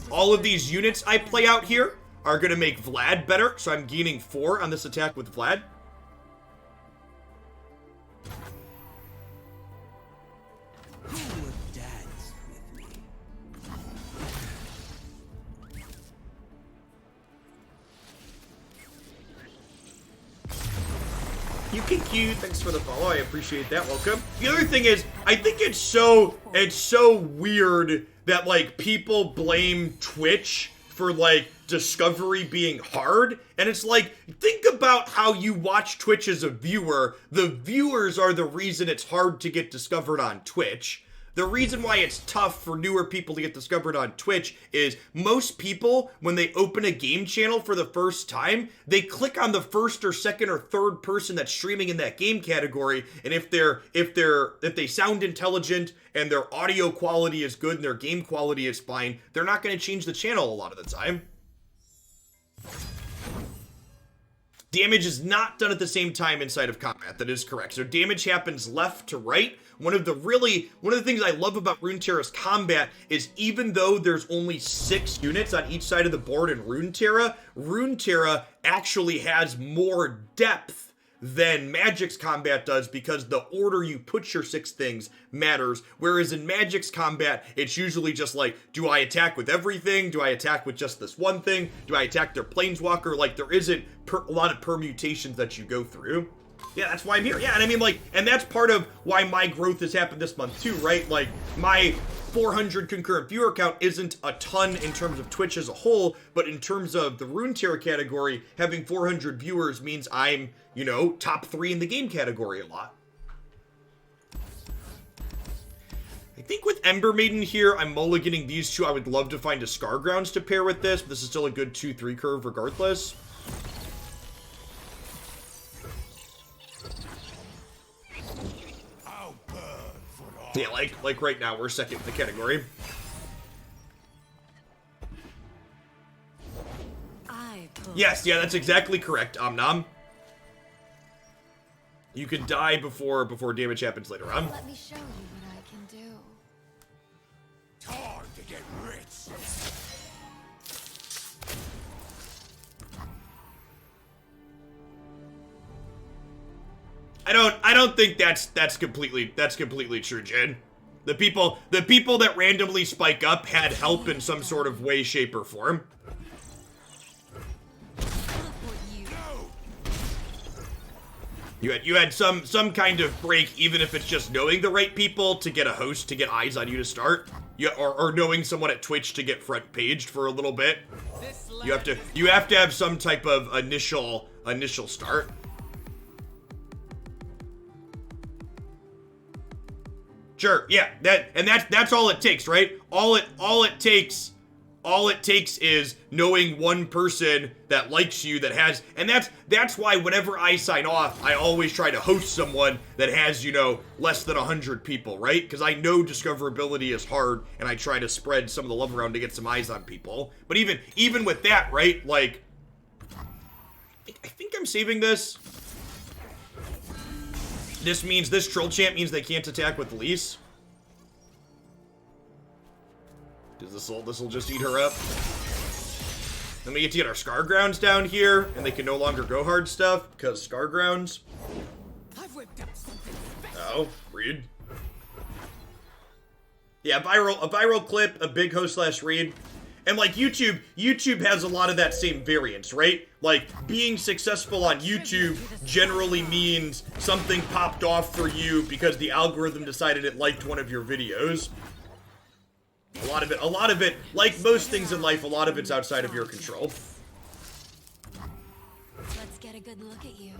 S1: All of these units I play out here are going to make Vlad better, so I'm gaining 4 on this attack with Vlad.
S3: Who would dance with me?
S1: You can cue. Thanks for the follow. I appreciate that. Welcome. The other thing is, I think it's so weird that, like, people blame Twitch for, like, discovery being hard. And it's like, think about how you watch Twitch as a viewer. The viewers are the reason it's hard to get discovered on Twitch. The reason why it's tough for newer people to get discovered on Twitch is most people, when they open a game channel for the first time, they click on the first or second or third person that's streaming in that game category, and if they sound intelligent and their audio quality is good and their game quality is fine, they're not going to change the channel a lot of the time. Damage is not done at the same time inside of combat. That is correct. So damage happens left to right. One of the things I love about Runeterra's combat is even though there's only 6 units on each side of the board in Runeterra actually has more depth than Magic's combat does, because the order you put your 6 things matters. Whereas in Magic's combat, it's usually just like, do I attack with everything? Do I attack with just this one thing? Do I attack their planeswalker? Like, there isn't a lot of permutations that you go through. Yeah, that's why I'm here. Yeah, and I mean, like, and that's part of why my growth has happened this month too, right? Like, my 400 concurrent viewer count isn't a ton in terms of Twitch as a whole, but in terms of the Runeterra category, having 400 viewers means I'm, you know, top 3 in the game category a lot. I I think with Ember Maiden here, I'm mulliganing these two. I would love to find a Scargrounds to pair with this, but this is still a good 2-3 curve regardless. Yeah, like right now, we're second in the category. Yes, yeah, that's exactly correct, Omnom. You can die before damage happens later on.
S2: Let me show you what I can do.
S6: Time to get rich.
S1: I don't think that's completely true, Jen. The people that randomly spike up had help in some sort of way, shape, or form. You had some kind of break, even if it's just knowing the right people to get a host to get eyes on you to start, or knowing someone at Twitch to get front paged for a little bit. You have to have some type of initial start. Sure, yeah, that's all it takes, right? All it takes is knowing one person that likes you, that has, and that's why whenever I sign off, I always try to host someone that has, you know, less than 100 people, right? Because I know discoverability is hard, and I try to spread some of the love around to get some eyes on people. But even with that, right? Like, I think I'm saving this. This troll champ means they can't attack with Lease. Because this'll just eat her up. Then we get to get our Scargrounds down here, and they can no longer go hard stuff because Scargrounds.
S3: I've whipped up something special.
S1: Oh, read. Yeah, a viral clip, a big host / read. And like YouTube has a lot of that same variance, right? Like, being successful on YouTube generally means something popped off for you because the algorithm decided it liked one of your videos. A lot of it, like most things in life, a lot of it's outside of your control.
S2: Let's get a good look at you.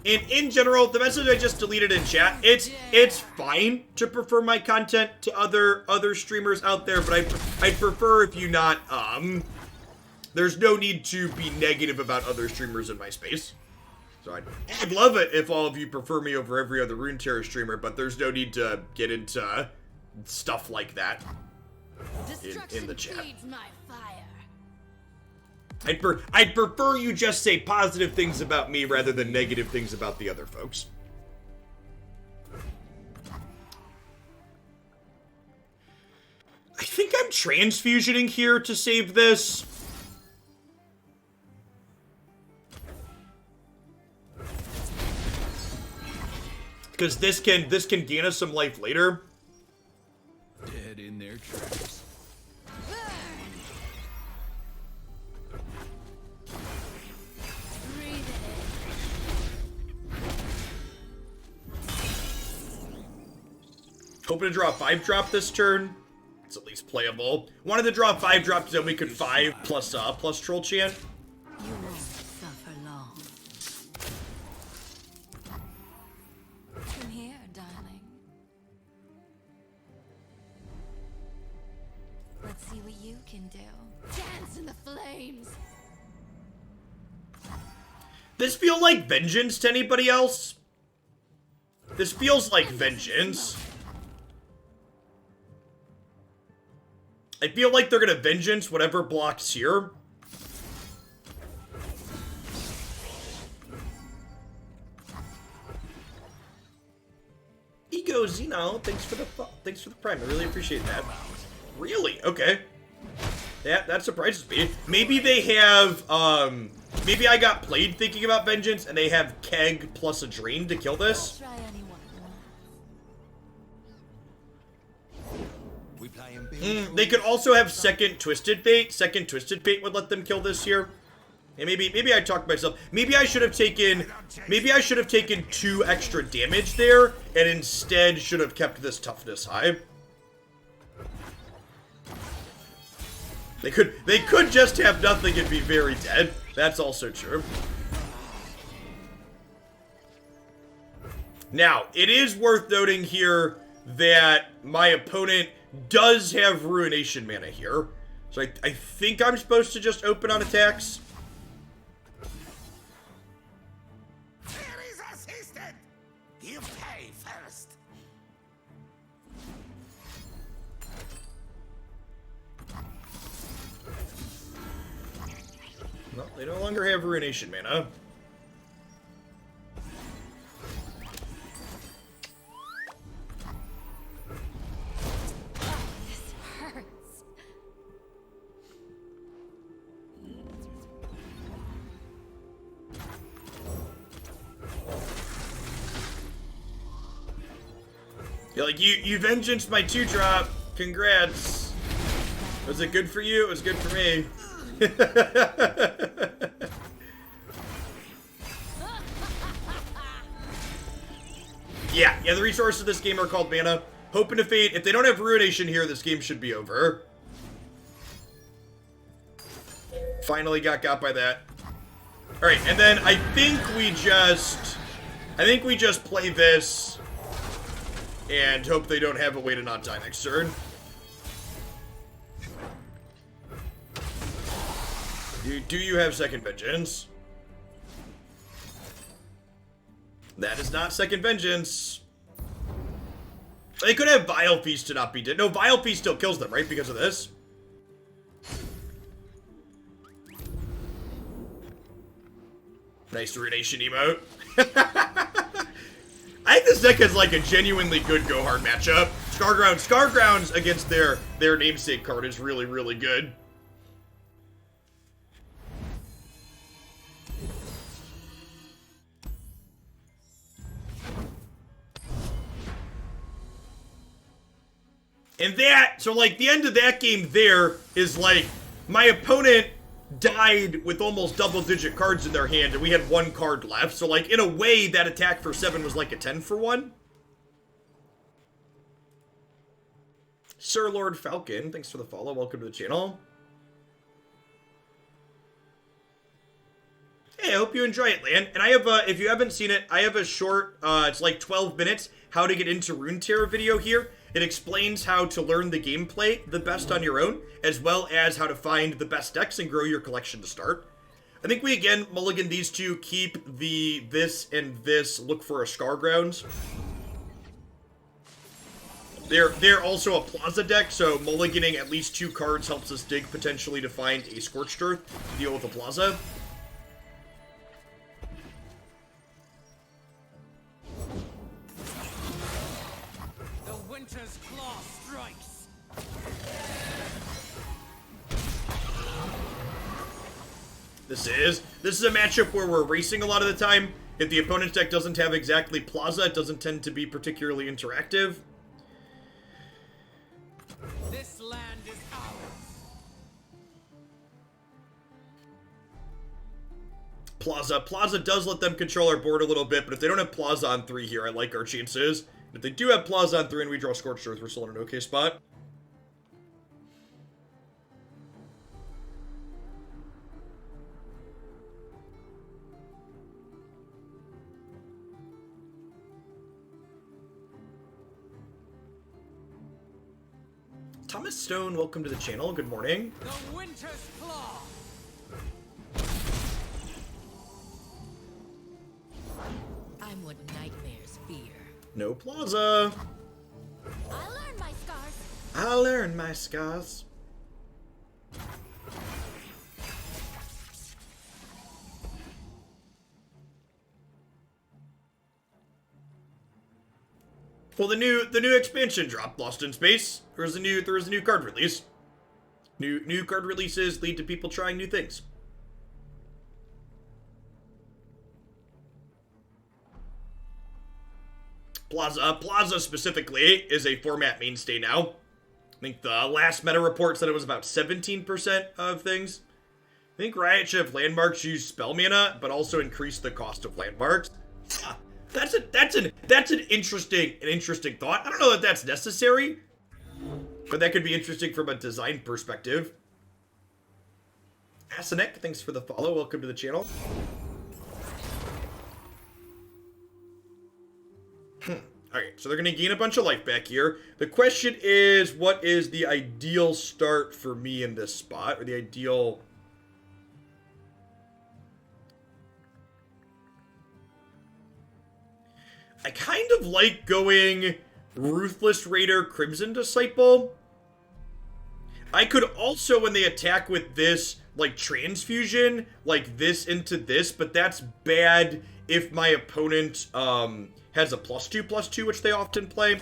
S1: In general, the message I just deleted in chat, it's fine to prefer my content to other streamers out there, but I'd prefer if you not, there's no need to be negative about other streamers in my space. So I'd love it if all of you prefer me over every other Runeterra streamer, but there's no need to get into stuff like that in the chat.
S2: Feeds my fire.
S1: I'd prefer you just say positive things about me rather than negative things about the other folks. I think I'm transfusioning here to save this. Because this can gain us some life later.
S5: Dead in their tracks.
S1: Hoping to draw a 5-drop this turn. It's at least playable. Wanted to draw a 5-drop so we could 5 plus Troll Chant.
S2: You won't suffer long. Come here, darling. Let's see what you can do. Dance in the flames.
S1: This feel like Vengeance to anybody else? This feels like Vengeance. I feel like they're gonna Vengeance whatever blocks here. Ego Zeno, thanks for the prime. I really appreciate that. Really? Okay. That surprises me. Maybe they have maybe I got played thinking about Vengeance and they have Keg plus a Drain to kill this.
S2: Try anyone.
S1: They could also have second Twisted Fate. Second Twisted Fate would let them kill this here. And maybe I talked myself. Maybe I should have taken 2 extra damage there and instead should have kept this toughness high. They could just have nothing and be very dead. That's also true. Now, it is worth noting here that my opponent does have Ruination mana here. So I think I'm supposed to just open on attacks.
S6: There is assistant. You pay first.
S1: No, they no longer have Ruination mana.
S2: This hurts.
S1: You're like, you vengeance my 2-drop. Congrats. Was it good for you? It was good for me. Yeah, the resources of this game are called mana. Hope and Fate. If they don't have Ruination here, this game should be over. Finally got by that. Alright, and then I think we just play this and hope they don't have a way to not die next turn. Do you have Second Vengeance? That is not Second Vengeance. They could have Vile Feast to not be dead. No, Vile Feast still kills them, right? Because of this. Nice Ruination emote. I think this deck is like a genuinely good go hard matchup. Scargrounds against their namesake card is really, really good. And that, so like the end of that game there is like my opponent died with almost double-digit cards in their hand, and we had 1 card left. So, like, in a way, that attack for 7 was like a 10 for 1. Sir Lord Falcon, thanks for the follow. Welcome to the channel. Hey, I hope you enjoy it, Lan. And I have, if you haven't seen it, I have a short, it's like 12 minutes, how to get into Runeterra video here. It explains how to learn the gameplay the best on your own, as well as how to find the best decks and grow your collection to start. I think we, again, mulligan these two, keep this and this, look for a Scargrounds. They're also a Plaza deck, so mulliganing at least 2 cards helps us dig potentially to find a Scorched Earth to deal with a Plaza.
S3: Winter's claw strikes.
S1: This is a matchup where we're racing a lot of the time. If the opponent's deck doesn't have exactly Plaza, it doesn't tend to be particularly interactive.
S3: This land is ours.
S1: Plaza does let them control our board a little bit, but if they don't have Plaza on 3 here, I like our chances. If they do have Plaza on 3 and we draw Scorched Earth, we're still in an okay spot. Thomas Stone, welcome to the channel. Good morning.
S3: The Winter's claw.
S7: I'm what nightmares fear.
S1: No Plaza.
S2: I learned my scars.
S1: I learned my scars. Well, the new expansion dropped, Lost in Space. There was a new card release. New card releases lead to people trying new things. Plaza specifically is a format mainstay now. I think the last meta report said it was about 17% of things. I think Riot should have landmarks use spell mana, but also increase the cost of landmarks. That's an interesting thought. I don't know that that's necessary, but that could be interesting from a design perspective. Asenek, thanks for the follow. Welcome to the channel. Okay, so they're going to gain a bunch of life back here. The question is, what is the ideal start for me in this spot? Or the ideal... I kind of like going Ruthless Raider, Crimson Disciple. I could also, when they attack with this, like, transfusion, like this into this, but that's bad if my opponent has a +2/+2, which they often play.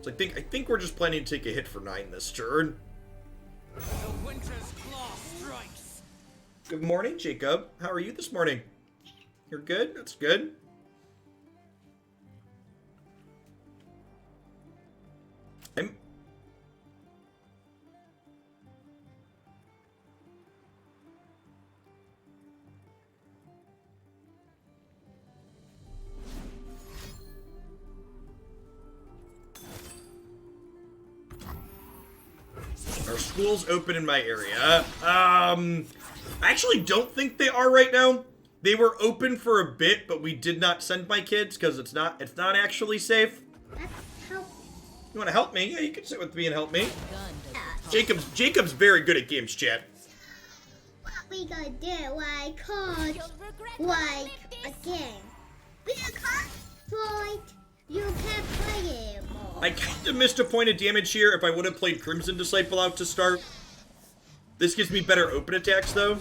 S1: So I think we're just planning to take a hit for 9 this turn.
S3: The winter's claw strikes.
S1: Good morning, Jacob. How are you this morning? You're good? That's good. Our school's open in my area. I actually don't think they are right now. They were open for a bit, but we did not send my kids because it's not actually safe. You want to help me? Yeah, you can sit with me and help me. Jacob's very good at games, chat.
S8: What we gonna do? Like, again. We can't fight. You can't play it anymore.
S1: I kind of missed a point of damage here if I would have played Crimson Disciple out to start. This gives me better open attacks, though.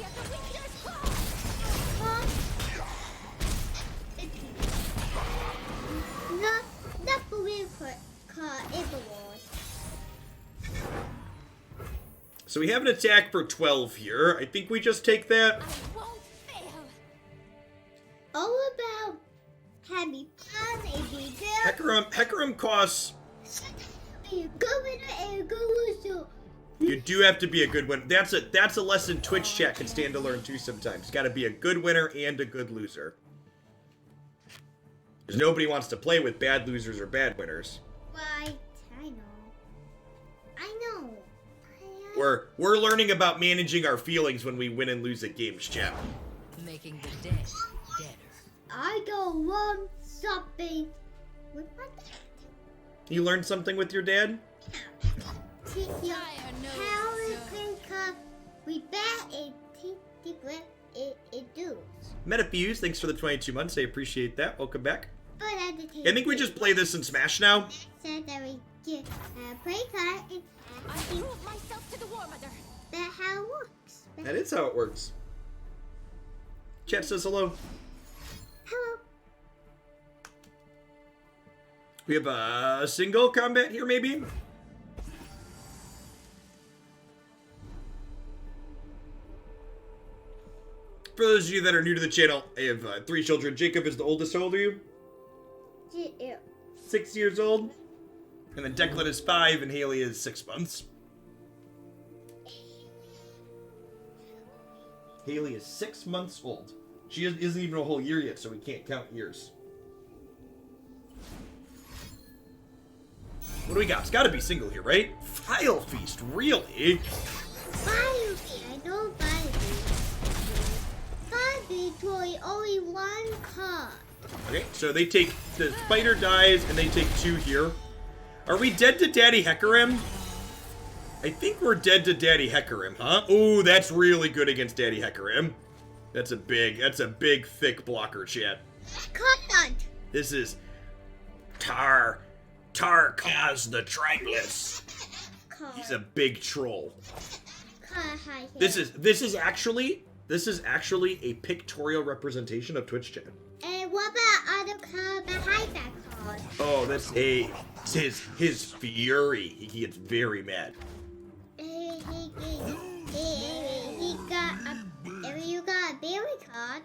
S8: Not believe it was.
S1: So we have an attack for 12 here. I think we just take that.
S2: I won't fail.
S8: All about happy fun and be good.
S1: Hecarim costs...
S8: Be a good winner and a good loser.
S1: You do have to be a good winner. That's a lesson Twitch chat can stand to learn too sometimes. Got to be a good winner and a good loser. Because nobody wants to play with bad losers or bad winners.
S8: Right, I know.
S1: We're learning about managing our feelings when we win and lose at games, chat.
S7: Making the dead deader.
S8: I go learn something with my dad.
S1: You learned something with your dad?
S8: Teach you how we can we bet and teach what it do.
S1: Metafuse, thanks for the 22 months. I appreciate that. Welcome back.
S8: But at the
S1: I think we just play this in Smash now.
S8: said that we get play card and
S2: I prove myself to the War Mother.
S8: that's how it works.
S1: That is how it works. Chat says hello.
S8: Hello.
S1: We have a single combat here, maybe? For those of you that are new to the channel, I have 3 children. Jacob is the oldest. How old are you?
S8: Yeah.
S1: 6 years old. And then Declan is 5 and Haley is 6 months. Haley is 6 months old. She isn't even a whole year yet, so we can't count years. What do we got? It's got to be single here, right? File Feast, really?
S8: Fire Feast. I know Fire Feast. Fire Feast toy only one card.
S1: Okay, so they take... The spider dies, and they take 2 here. Are we dead to Daddy Hecarim? I think we're dead to Daddy Hecarim, huh? Ooh, that's really good against Daddy Hecarim. That's a big, thick blocker, chat.
S8: Card.
S1: This is... Tar Kaz the Tribeless. He's a big troll. This is actually a pictorial representation of Twitch chat.
S8: And what about other card behind that card?
S1: Oh, that's his fury. He gets very mad.
S8: He got if you got a berry card,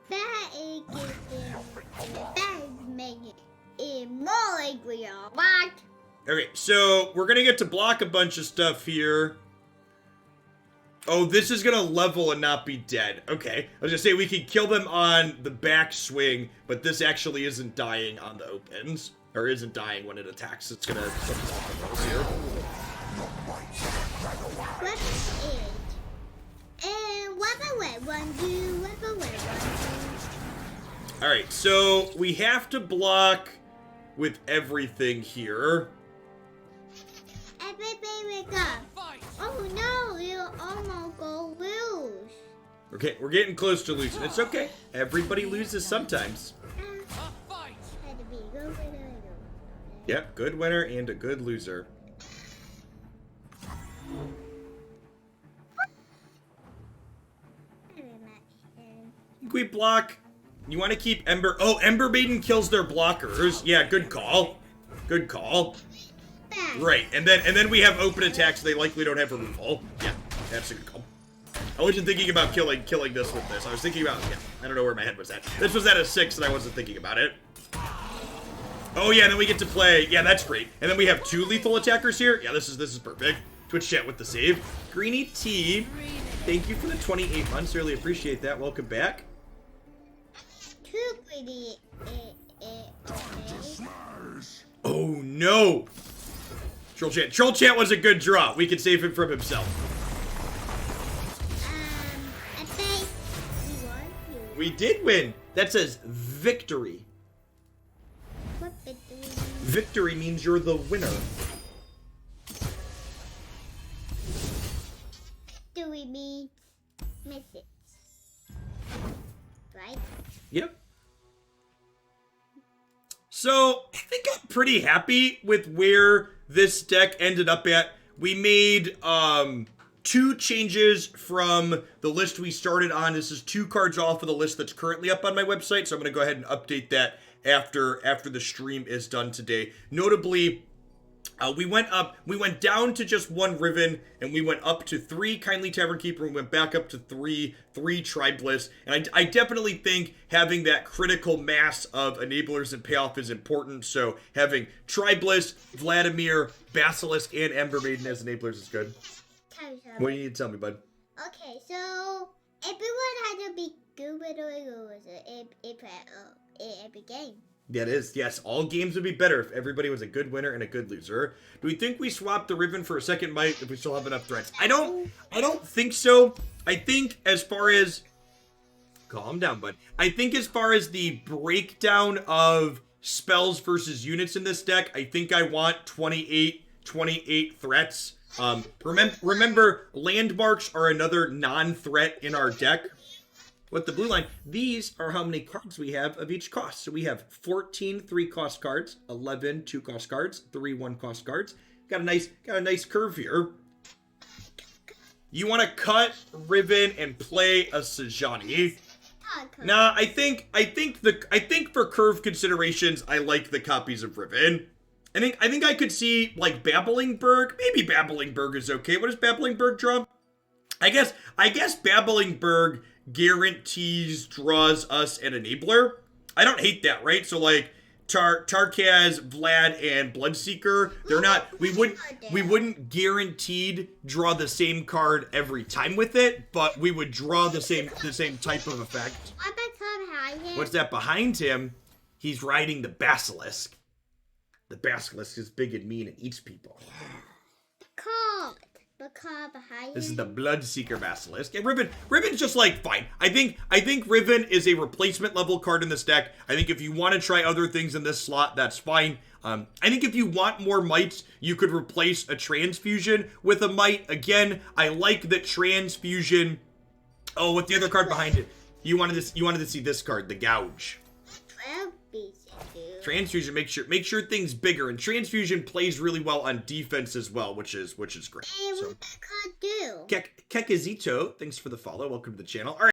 S8: that make it more angry, alright?
S1: Okay, so we're gonna get to block a bunch of stuff here. Oh, this is gonna level and not be dead. Okay, I was gonna say we can kill them on the back swing, but this actually isn't dying on the opens. Or isn't dying when it attacks. It's gonna focus off the rolls here.
S8: What's it? And what the red one do? What the red one do?
S1: Alright, so we have to block with everything here.
S8: Everybody wake up.
S3: Fight!
S8: Oh no, we'll almost go lose.
S1: Okay, we're getting close to losing. It's okay. Everybody loses sometimes.
S3: A fight!
S8: Had to be a good winner.
S1: Yep, good winner and a good loser. Think we block. You want to keep Ember. Oh, Ember Maiden kills their blockers. Yeah, good call. Good call. Right, and then we have open attacks. They likely don't have removal. Yeah, that's a good call. I wasn't thinking about killing this with this. I was thinking about, yeah, I don't know where my head was at. This was at a 6 and I wasn't thinking about it. Oh yeah, and then we get to play. Yeah, that's great. And then we have 2 lethal attackers here. Yeah, this is perfect. Twitch chat with the save. Greeny T, thank you for the 28 months. Really appreciate that. Welcome back.
S8: Too pretty.
S1: Oh no! Troll chat was a good draw. We can save him from himself.
S8: I think we won.
S1: We did win. That says victory.
S8: What victory?
S1: Victory means you're the winner.
S8: Victory means message. Right?
S1: Yep. So, I think I'm pretty happy with where this deck ended up at. We made 2 changes from the list we started on. This is 2 cards off of the list that's currently up on my website, so I'm going to go ahead and update that after the stream is done today. Notably, we went down to just 1 Riven, and we went up to 3 Kindly Tavern Keeper, and we went back up to 3 Tribalists. And I definitely think having that critical mass of enablers and payoff is important. So having Tribalist, Vladimir, Basilisk, and Ember Maiden as enablers is good. What do you need to tell me, bud?
S8: Okay, so everyone had to be good with or loser every game.
S1: That is, yes, all games would be better if everybody was a good winner and a good loser. Do we think we swap the Riven for a second might if we still have enough threats? I don't think so. I think as far as... Calm down, bud. I think as far as the breakdown of spells versus units in this deck, I think I want 28 threats. Remember, landmarks are another non-threat in our deck. With the blue line, these are how many cards we have of each cost. So we have 14 3-cost cards, 11 2-cost cards, 3 1-cost cards. Got a nice curve here. You want to cut Riven and play a Sejani. Nah, I think for curve considerations, I like the copies of Riven. I think I could see like Babbling Berg. Maybe Babbling Berg is okay. What does Babbling Berg draw? I guess Babbling Berg guarantees draws us an enabler. I don't hate that, right? So like Tarkaz, Vlad, and Bloodseeker, they're not, we wouldn't guaranteed draw the same card every time with it, but we would draw the same type of effect. What's that behind him? He's riding the Basilisk. The Basilisk is big and mean and eats people.
S8: The card behind
S1: This is the Bloodseeker Basilisk. And Riven's just like fine. I think Riven is a replacement level card in this deck. I think if you want to try other things in this slot, that's fine. I think if you want more mites, you could replace a Transfusion with a mite. Again, I like that Transfusion. Oh, what's the other card behind it? You wanted to see this card, the Gouge. Transfusion makes sure things bigger, and Transfusion plays really well on defense as well, which is great.
S8: Hey, what that card do?
S1: Kekazito, thanks for the follow. Welcome to the channel. All right.